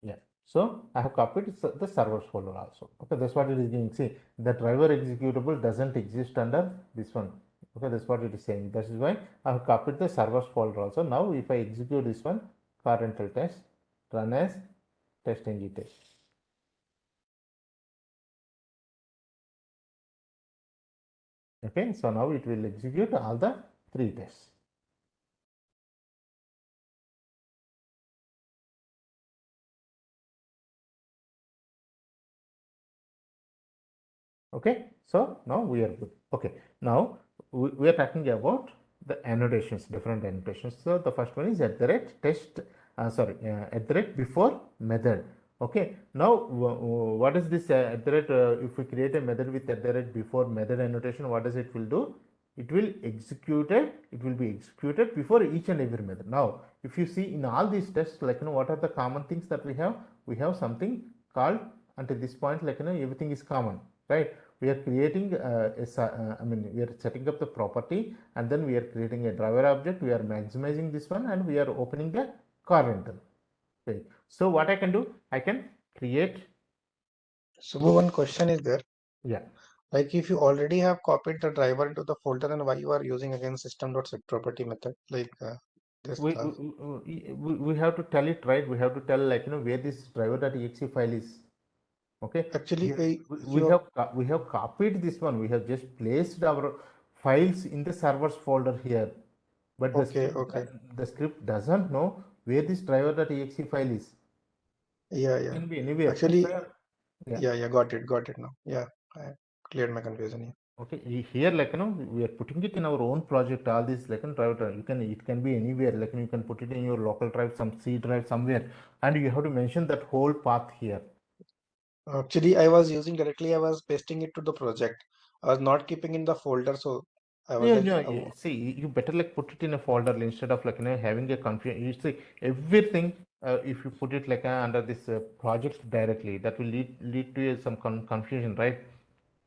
Yeah. So I have copied the servers folder also. Okay, that's what it is doing. See, the driver executable doesn't exist under this one. Okay, that's what it is saying. That is why I have copied the servers folder also. Now, if I execute this one, car rental test, run as TestNG test. Okay, so now it will execute all the three tests. Okay, so now we are good. Okay, now we are talking about the annotations, different annotations. So the first one is at the rate test, at the rate before method. Okay, now what is this at the rate? If we create a method with at the rate before method annotation, what does it will do? It will executed. It will be executed before each and every method. Now, if you see in all these tests, like, what are the common things that we have? We have something called, until this point, like, everything is common, right? We are creating we are setting up the property, and then we are creating a driver object. We are maximizing this one, and we are opening the car rental. Okay. So what I can do, I can create. So one question is there. Yeah. Like if you already have copied the driver into the folder, then why you are using again system.setProperty method like this We, class? we have to tell it, right? We have to tell, like, where this driver.exe file is. Okay. Actually, Here we have copied this one. We have just placed our files in the servers folder here, but okay. the script doesn't know where this driver.exe file is. Yeah, It yeah. can be anywhere. Actually, So, yeah. yeah, got it now. Yeah, I cleared my confusion here. Okay. Here, like, we are putting it in our own project. All this, like, driver, it can be anywhere. Like, you can put it in your local drive, some C drive somewhere, and you have to mention that whole path here. Actually, I was using directly, I was pasting it to the project. I was not keeping in the folder, so I was Yeah, like, no, see, you better, like, put it in a folder instead of, like, having a confusion. You see, everything, if you put it, like, under this project directly, that will lead to some confusion, right?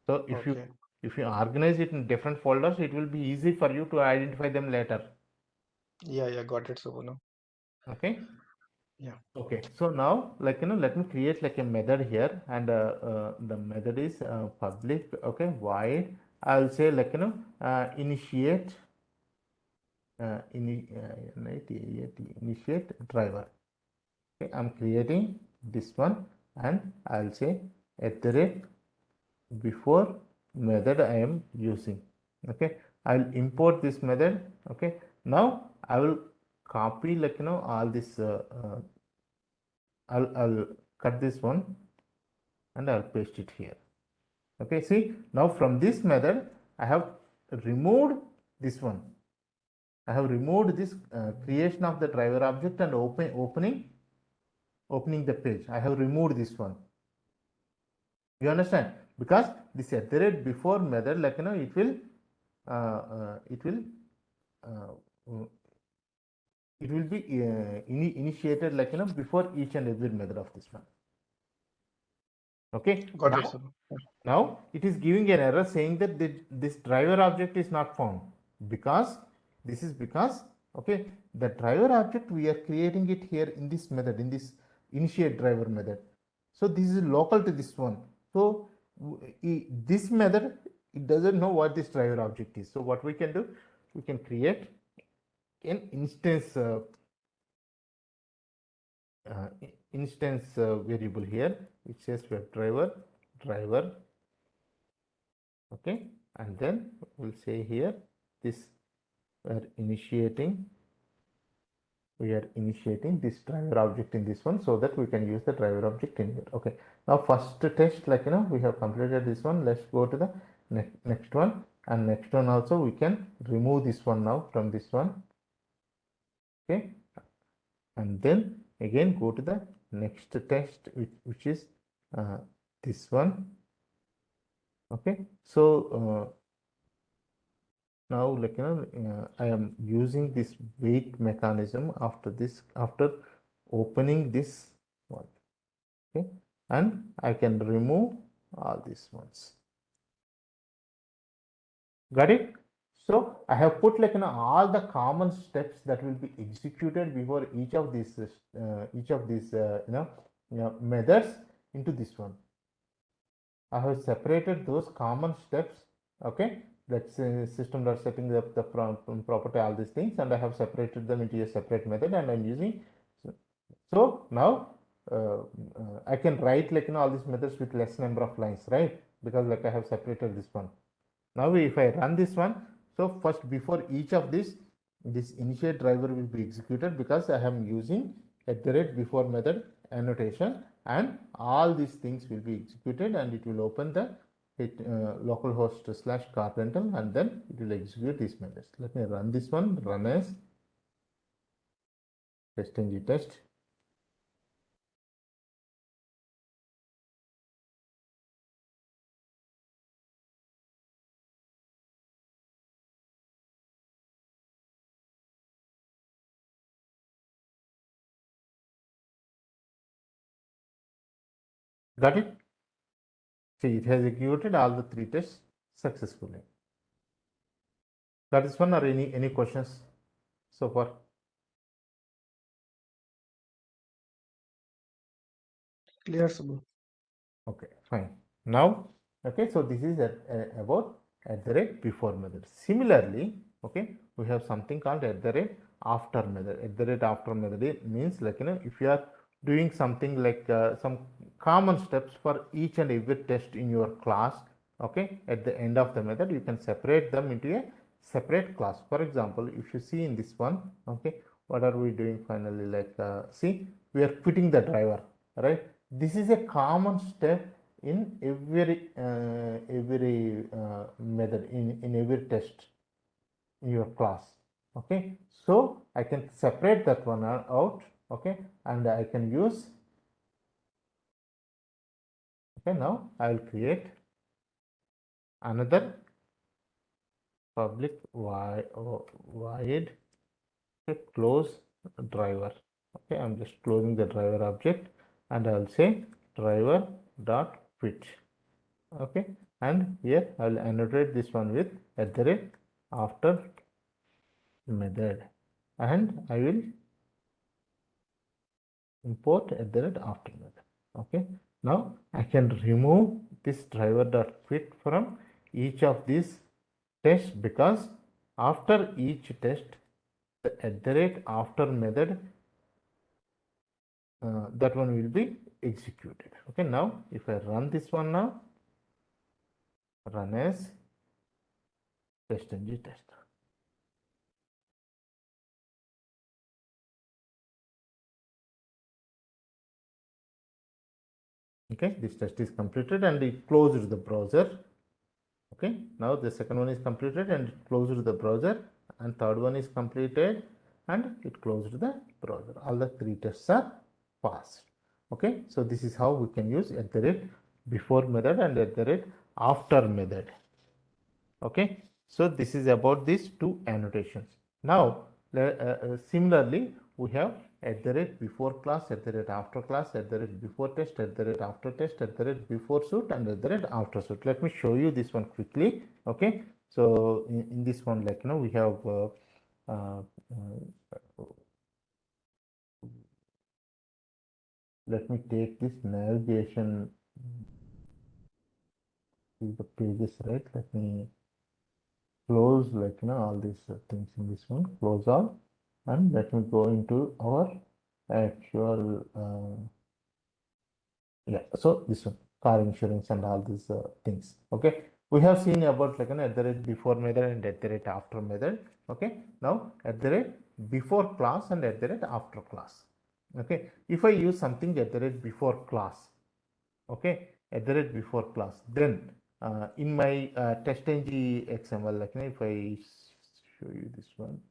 So okay. if you organize it in different folders, it will be easy for you to identify them later. Yeah, got it, Subhanu. Okay. Yeah. Okay. So now, like, let me create, like, a method here, and the method is public. Okay. Void. I'll say, like, initiate. Initiate driver. Okay, I'm creating this one, and I'll say at the rate before method I am using. Okay, I'll import this method. Okay, now I will copy, like, all this. I'll cut this one, and I'll paste it here. Okay, see, now from this method I have removed this one. I have removed this creation of the driver object and opening the page. I have removed this one. You understand? Because this at the rate before method, like, it will uh, it will uh, it will be initiated, like, before each and every method of this one. Okay. Got it, Subhanu. Now it is giving an error saying that this driver object is not found, because this is because, okay, the driver object we are creating it here in this method, in this initiate driver method. So this is local to this one. So this method, it doesn't know what this driver object is. So what we can do, we can create an instance variable here which says web driver. Okay, and then we'll say here this we are initiating we are initiating this driver object in this one so that we can use the driver object in here. Okay, now first test, like we have completed this one. Let's go to the next one, and next one also we can remove this one now from this one. Okay, and then again go to the next test, which is this one. Okay, so now I am using this wait mechanism after opening this one. Okay, and I can remove all these ones. Got it? So I have put all the common steps that will be executed before each of these methods into this one. I have separated those common steps. Okay, let's say system.setting up the property, all these things, and I have separated them into a separate method, and I'm using. So now I can write all these methods with less number of lines, right? Because I have separated this one. Now if I run this one, so first before each of this initiate driver will be executed, because I am using @before method annotation, and all these things will be executed, and it will open the localhost /carpental, and then it will execute these methods. Let me run this one, run as TestNG test. Got it? See, it has executed all the 3 tests successfully. Got this one, or any questions so far? Clear, Subbu. Okay, fine. Now, okay, so this is about @before method. Similarly, okay, we have something called @after method. @after method, it means if you are doing something some common steps for each and every test in your class, okay, at the end of the method you can separate them into a separate class. For example, if you see in this one, okay, what are we doing finally? See, we are putting the driver, right? This is a common step in every method, in every test in your class. Okay, so I can separate that one out. Okay, and I can use. Okay, now I will create another public void close driver. Okay, I'm just closing the driver object, and I'll say driver dot fit. Okay, and here I will annotate this one with @after method, and I will import @after method. Okay, now I can remove this driver dot fit from each of these tests, because after each test the @after method, that one will be executed. Okay, now if I run this one now, run as TestNG test. Okay, this test is completed and it closed the browser. Okay, now the second one is completed and it closed the browser, and third one is completed and it closed the browser. All the 3 tests are passed. Okay, so this is how we can use @before method and @after method. Okay, so this is about these 2 annotations. Now similarly we have @before class, @after class, @before test, @after test, @before suit, and @after suit. Let me show you this one quickly. Okay, so in this one, we have let me take this navigation to the pages, right? Let me close all these things in this one, close all, and let me go into our actual yeah, so this one, car insurance and all these things. Okay, we have seen about before method and @after method. Okay, now before class and after class. Okay, if I use something before class, okay, before class, then in my TestNG XML, like if I show you this one,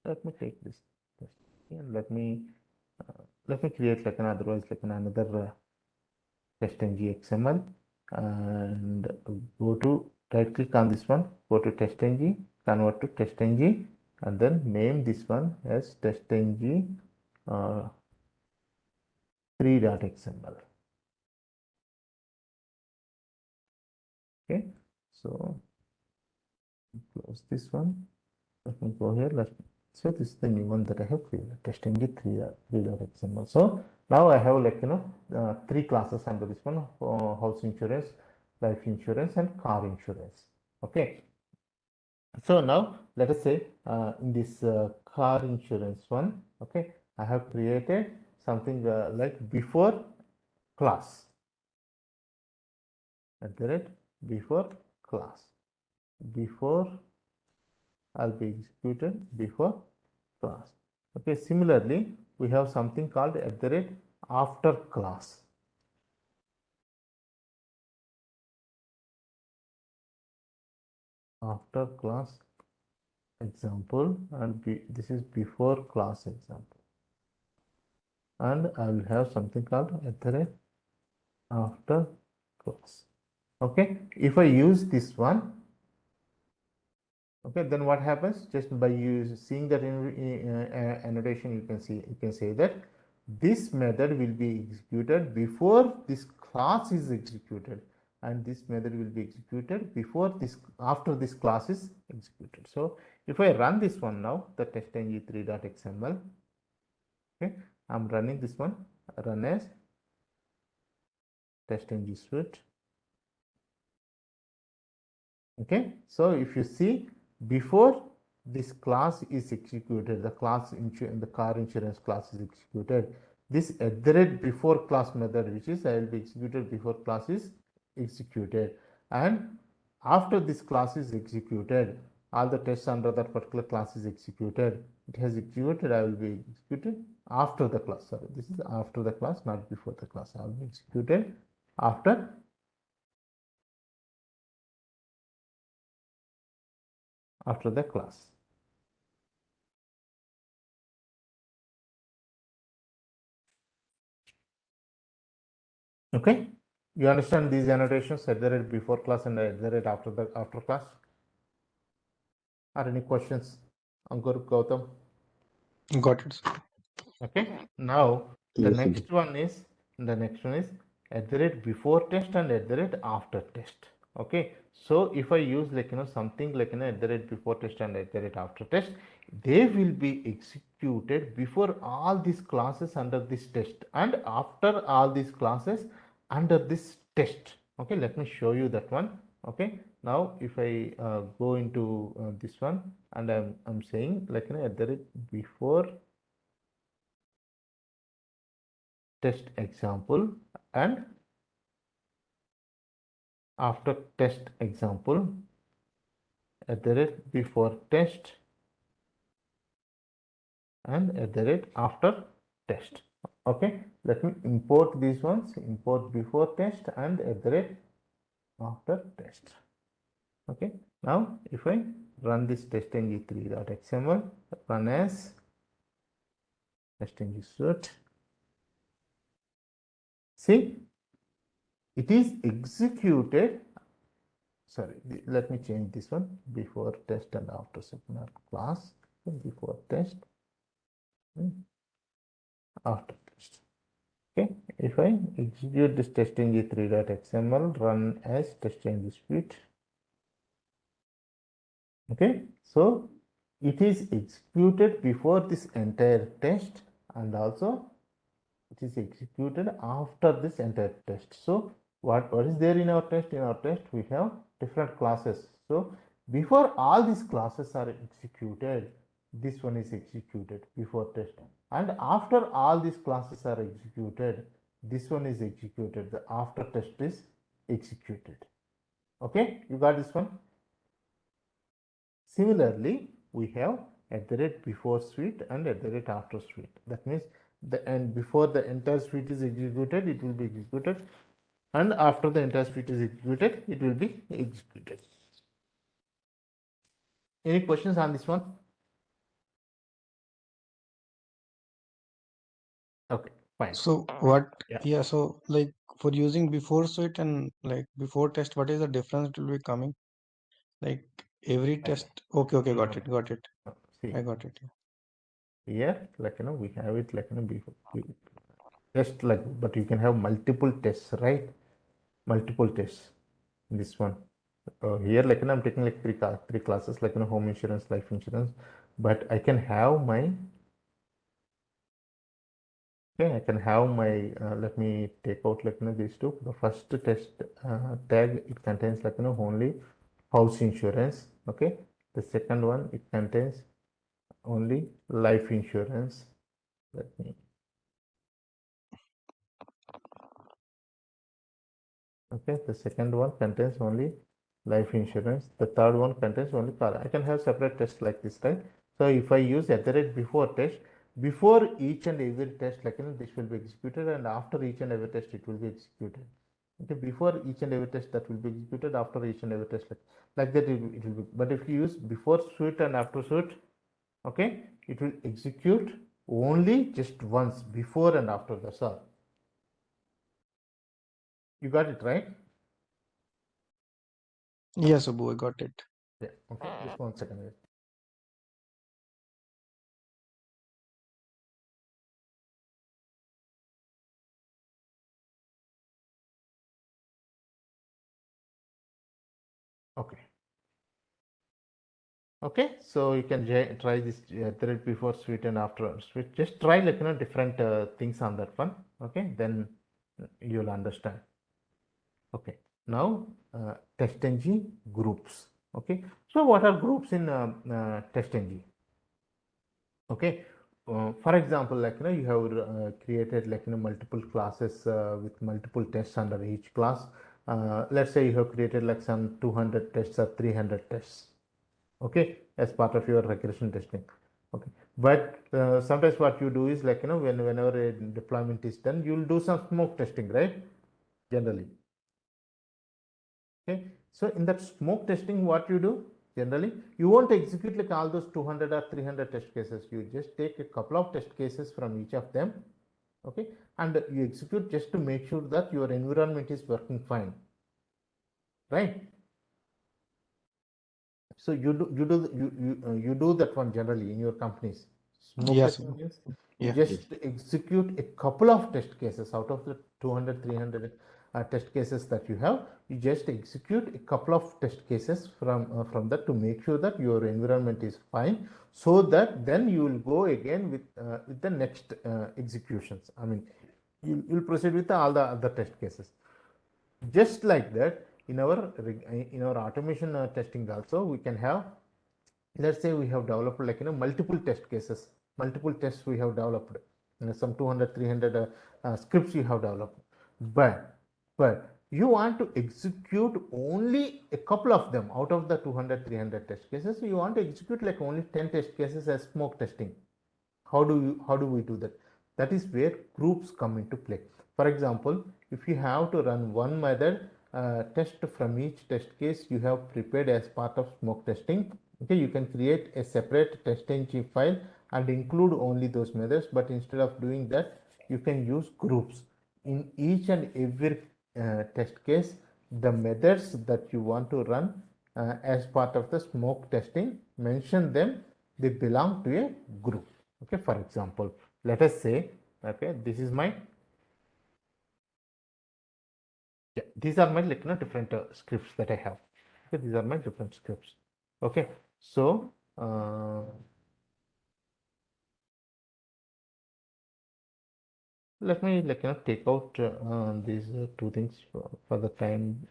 let me take this and let me create like an otherwise like another TestNG XML and go to right click on this one, go to TestNG, convert to TestNG, and then name this one as TestNG 3.xml. Okay, so close this one. Let me go here. So this is the new one that I have created, TestNG 3.xml. So now I have like three classes under this one: house insurance, life insurance, and car insurance. Okay. So now let us say in this car insurance one, okay, I have created something like before class, before class, before I'll be executed before class. Okay, similarly, we have something called after class. After class example, and this is before class example. And I will have something called after class. Okay, if I use this one, okay, then what happens? Just by seeing that annotation, you can say that this method will be executed before this class is executed, and this method will be executed before this after this class is executed. So if I run this one now, the TestNG 3.xml, okay, I'm running this one, run as TestNG suite. Okay, so if you see, before this class is executed, the car insurance class is executed, this before class method, which is I will be executed before class is executed, and after this class is executed, all the tests under that particular class is executed. It has executed, I will be executed after the class. Sorry, this is after the class, not before the class. I will be executed after the class. Okay, you understand these annotations before class and after class? Are any questions, Ankur, Gautam? Got it. Okay, now the Yes, next one is before test and after test. Okay, so if I use something like before test and after test, they will be executed before all these classes under this test and after all these classes under this test. Okay, let me show you that one. Okay, now if I go into this one, and I'm saying before test example and after test example before test and after test. Okay, let me import these ones, import before test and after test. Okay, now if I run this TestNG 3.xml, run as TestNG suite, see, it is executed. Sorry, let me change this one, before test and after signal class, before test, after test. Okay, if I execute this TestNG 3.xml, run as TestNG suite. Okay, so it is executed before this entire test, and also it is executed after this entire test. So what is there in our test? In our test we have different classes. So before all these classes are executed, this one is executed before test, and after all these classes are executed, this one is executed, the after test is executed. Okay, you got this one. Similarly, we have @before suite and @after suite. That means before the entire suite is executed, it will be executed, and after the entire suite is executed, it will be executed. Any questions on this one? Okay, fine. So what? Yeah. Yeah. So like for using before suite and like before test, what is the difference it will be coming? Like every test. Okay. Okay. Got it. Got it. See, I got it. here, like, we have it like, before test, like, but you can have multiple tests, right? Multiple tests in this one. Here, like, I'm taking like three classes, like, home insurance, life insurance, but I can have my, okay, I can have my, let me take out, like, these two. The first test tag, it contains, like, only house insurance. Okay. The second one, it contains only life insurance. Let me, okay, the second one contains only life insurance. The third one contains only car. I can have separate tests like this, right? So if I use before test, before each and every test, like, this will be executed, and after each and every test, it will be executed. Okay, before each and every test that will be executed, after each and every test, like that, it will be. But if you use before suite and after suite, okay, it will execute only just once, before and after. That's all. You got it, right? Yes, Subbu, I got it. Yeah. Okay. Just 1 second. Okay. Okay. So you can try this thread before suite and after suite. Just try, like, different things on that one. Okay. Then you'll understand. Okay. Now TestNG groups. Okay. So what are groups in TestNG? Okay. For example, like, you have created, like, multiple classes with multiple tests under each class. Let's say you have created like some 200 tests or 300 tests, okay, as part of your regression testing. Okay, but sometimes what you do is, like, whenever a deployment is done, you'll do some smoke testing, right? Generally. Okay, so in that smoke testing, what you do generally, you won't execute like all those 200 or 300 test cases. You just take a couple of test cases from each of them, okay, and you execute just to make sure that your environment is working fine, right? So you do that one generally in your companies. Smoke Yes, testing Subbu. means you Yeah. just execute a couple of test cases out of the 200, 300 test cases that you have. You just execute a couple of test cases from that to make sure that your environment is fine, so that then you will go again with the next executions. I mean, you'll proceed with all the other test cases. Just like that, in our automation testing also, we can have, let's say we have developed, like, multiple test cases, multiple tests we have developed, some 200, 300 scripts you have developed, but you want to execute only a couple of them out of the 200, 300 test cases. You want to execute like only 10 test cases as smoke testing. How do we do that? That is where groups come into play. For example, if you have to run one method test from each test case you have prepared as part of smoke testing, okay, you can create a separate TestNG file and include only those methods. But instead of doing that, you can use groups. In each and every test case, the methods that you want to run as part of the smoke testing, mention them, they belong to a group. Okay, for example, let us say, okay, this is my, yeah, these are my, like, different scripts that I have. Okay, these are my different scripts. Okay, so let me, like, take out these two things for the time.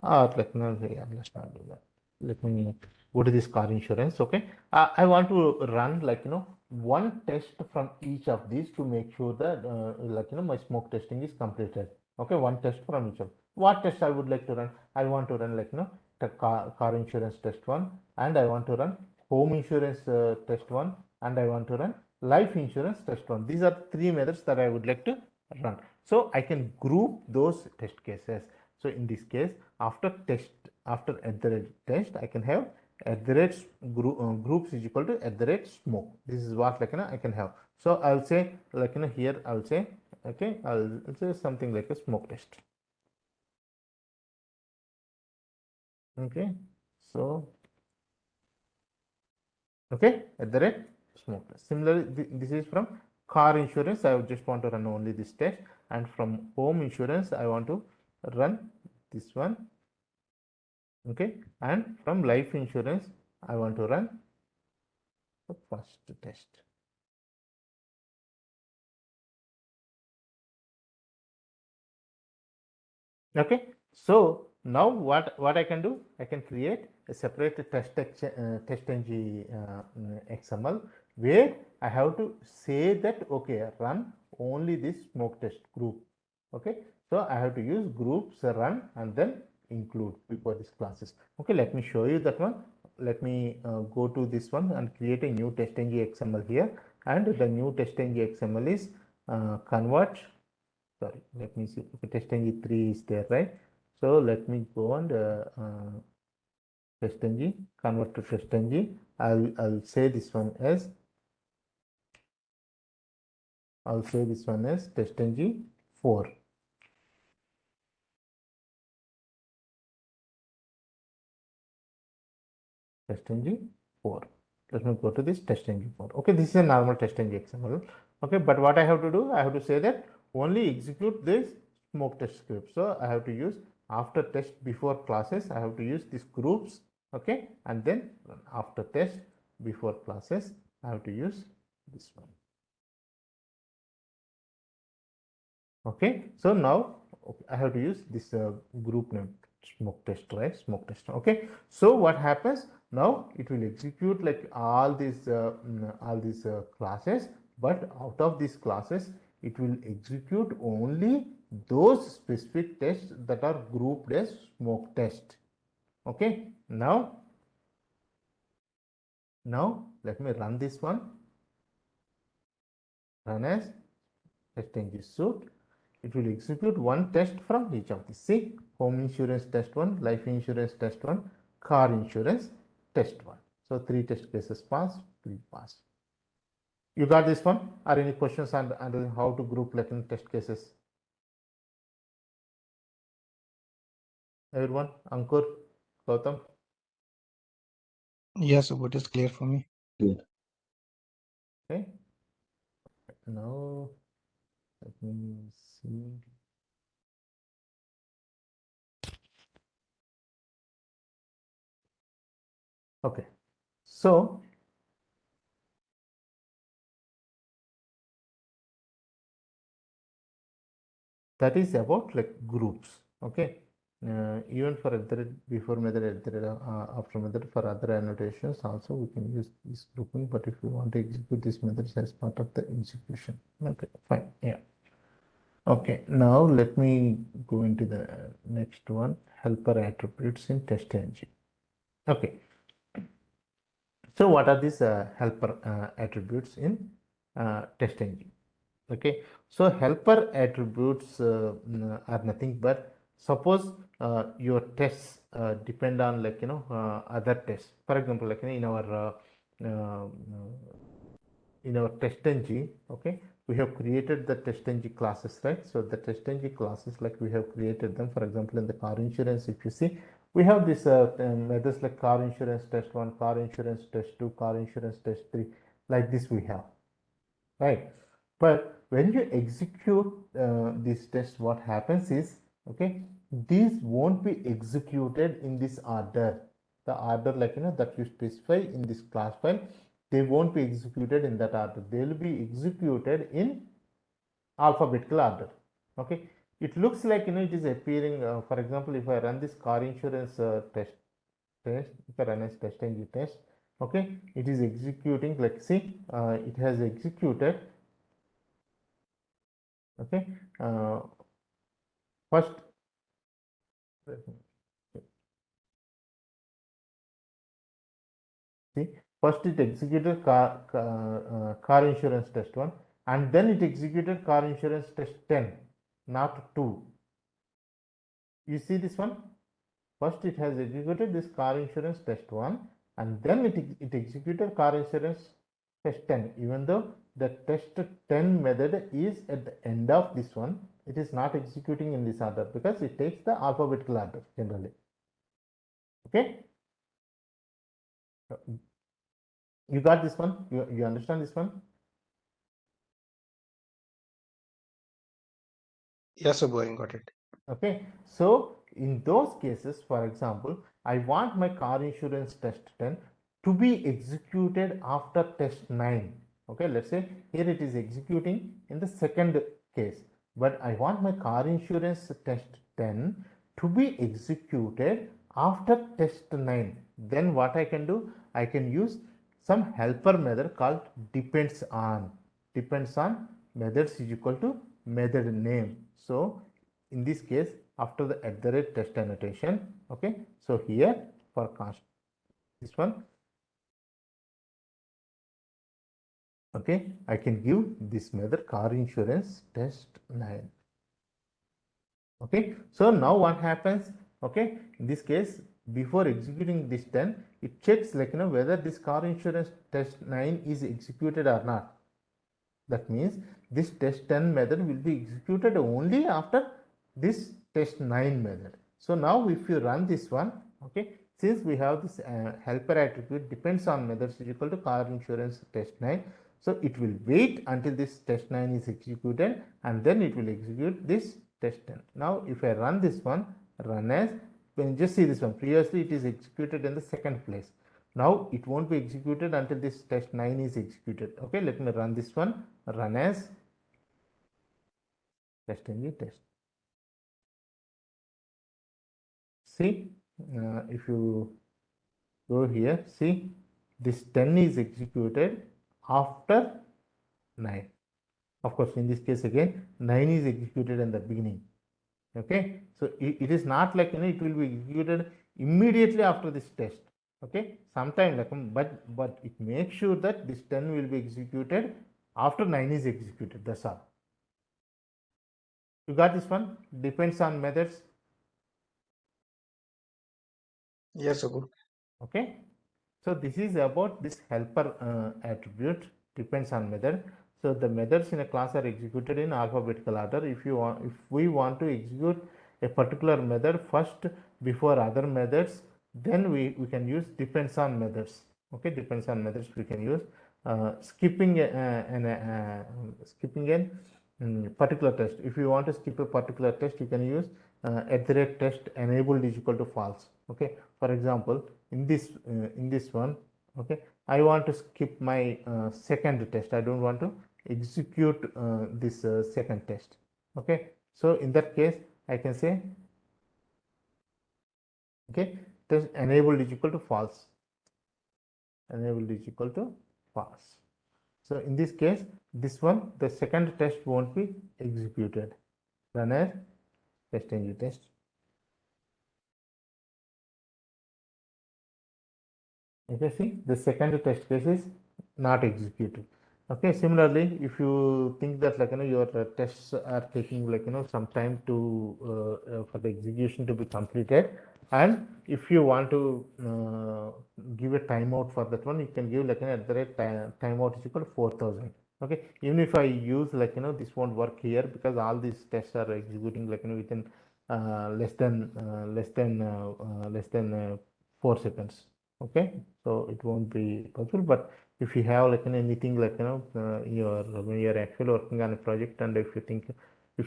Or, like, no, yeah, let's not do that. Let me go to this car insurance. Okay, I want to run, like, one test from each of these to make sure that like, my smoke testing is completed. Okay, one test from each of what test I would like to run. I want to run, like, the car insurance test one, and I want to run home insurance test 1, and I want to run life insurance test 1. These are 3 methods that I would like to run. So I can group those test cases. So in this case, after @test, I can have groups is equal to @smoke. This is what I can have. So I'll say here I'll say, okay, I'll say something like a smoke test. Okay, so okay, smoke test. Similarly, this is from car insurance. I just want to run only this test, and from home insurance I want to run this one. Okay, and from life insurance I want to run the first test. Okay, so now what I can do, I can create a separate TestNG XML, where I have to say that, okay, run only this smoke test group. Okay, so I have to use groups run and then include before this classes. Okay, let me show you that one. Let me go to this one and create a new TestNG XML here, and the new TestNG XML is convert. Sorry, let me see. Okay, TestNG 3 is there, right? So let me go and TestNG, convert to TestNG. I'll say this one as TestNG 4. TestNG 4. Let me go to this TestNG 4. Okay, this is a normal TestNG XML. Okay, but what I have to do, I have to say that only execute this smoke test script. So I have to use after test before classes, I have to use these groups. Okay, and then after test before classes, I have to use this one. Okay, so now I have to use this group name smoke test, right? Smoke test. Okay, so what happens now, it will execute like all these classes, but out of these classes it will execute only those specific tests that are grouped as smoke test. Okay, now let me run this one, run as TestNG suite. It will execute one test from each of these. See, home insurance test 1, life insurance test 1, car insurance test 1. So 3 test cases pass, 3 pass. You got this one? Are any questions on how to group Latin test cases? Everyone? Ankur, Gautam? Yes, so what is clear for me? Okay. Now let me see. Okay. So that is about like groups. Okay, even for before method, after method, for other annotations also we can use this grouping, but if you want to execute this method as part of the execution, okay, fine. Yeah, okay, now let me go into the next one, helper attributes in TestNG. Okay, so what are these helper attributes in TestNG? Okay, so helper attributes are nothing but, suppose your tests depend on other tests. For example, like uh, in our TestNG, okay, we have created the TestNG classes, right? So the TestNG classes, like we have created them. For example, in the car insurance, if you see, we have this methods like car insurance test 1, car insurance test 2, car insurance test 3, like this we have, right? But when you execute this test, what happens is, okay, these won't be executed in this order. The order, that you specify in this class file, they won't be executed in that order. They will be executed in alphabetical order. Okay, it looks like it is appearing. For example, if I run this car insurance test, if I run as TestNG test, okay, it is executing. Like, see, it has executed. Okay, first, see, First it executed car insurance test 1 and then it executed car insurance test 10, not 2. You see this one? First it has executed this car insurance test 1 and then it executed car insurance test 10. Even though the test 10 method is at the end of this one, it is not executing in this order because it takes the alphabetical order generally. Okay? You got this one? You understand this one? Yes, Subbu, I got it. Okay, so in those cases, for example, I want my car insurance test 10 to be executed after test 9. Okay, let's say here it is executing in the second case, but I want my car insurance test 10 to be executed after test 9. Then what I can do? I can use some helper method called depends on. Depends on methods is equal to method name. So in this case, after the @test annotation, okay, so here for const this one, okay, I can give this method car insurance test 9. Okay, so now what happens? Okay, in this case, before executing this 10, it checks like whether this car insurance test 9 is executed or not. That means this test 10 method will be executed only after this test 9 method. So now if you run this one, okay, since we have this helper attribute depends on methods is equal to car insurance test 9. So it will wait until this test 9 is executed and then it will execute this test 10. Now if I run this one, run as, when just see this one, previously it is executed in the second place. Now it won't be executed until this test 9 is executed. Okay, let me run this one, run as TestNG test. See, if you go here, see this 10 is executed after 9. Of course, in this case again 9 is executed in the beginning. Okay, so it is not like it will be executed immediately after this test. Okay, sometime like but it makes sure that this 10 will be executed after 9 is executed. That's all. You got this one? Depends on methods. Yes, Subbu. Okay, so this is about this helper attribute depends on method. So the methods in a class are executed in alphabetical order. If we want to execute a particular method first before other methods, then we can use depends on methods. Okay, depends on methods we can use skipping particular test. If you want to skip a particular test, you can use @test enabled is equal to false. Okay, for example, in this one, okay, I want to skip my second test. I don't want to execute this second test. Okay, so in that case I can say, okay, test enabled is equal to false. Enabled is equal to false. So in this case, this one, the second test won't be executed. Run as TestNG test. Okay, see the second test case is not executed. Okay, similarly, if you think that your tests are taking some time to for the execution to be completed, and if you want to give a timeout for that one, you can give timeout is equal to 4,000. Okay, even if I use this won't work here because all these tests are executing within less than 4 seconds. Okay, so it won't be possible. But if you have anything when you're actually working on a project, and if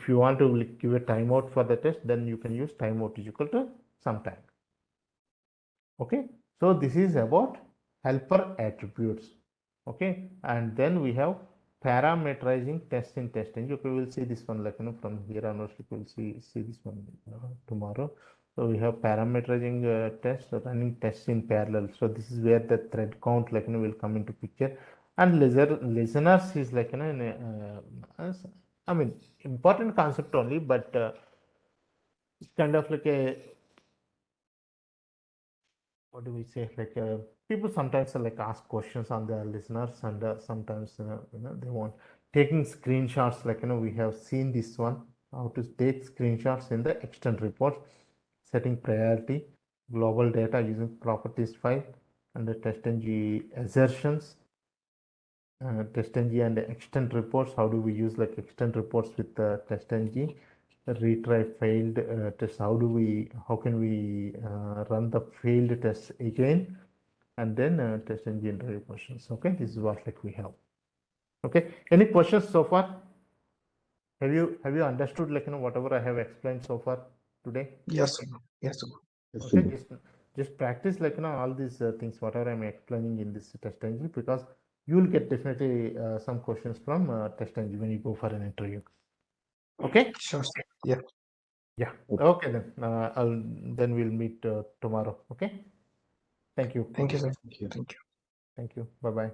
you want to give a timeout for the test, then you can use timeout is equal to some time. Okay, so this is about helper attributes. Okay, and then we have parameterizing tests in TestNG. Okay, we'll see this one from here onwards. We will see this one tomorrow. So we have parameterizing tests, running tests in parallel. So this is where the thread count will come into picture, and listeners is I mean important concept only, but it's kind of like a what do we say, like people sometimes like ask questions on their listeners, and sometimes they want taking screenshots, like we have seen this one, how to take screenshots in the extend report, setting priority, global data using properties file, and the TestNG assertions, TestNG and extend reports. How do we use like extend reports with TestNG? Retry failed test. How can we run the failed test again? And then TestNG interview questions. Okay, this is what like we have. Okay, any questions so far? Have you understood like whatever I have explained so far today? Yes, sir. Yes, sir. Okay, just practice like all these things whatever I'm explaining in this TestNG, because you will get definitely some questions from TestNG when you go for an interview. Okay. Sure, sir. Yeah. Yeah. Okay then. Then we'll meet tomorrow. Okay. Thank you. Thank you, sir. Thank you. Thank you. Thank you. Bye bye.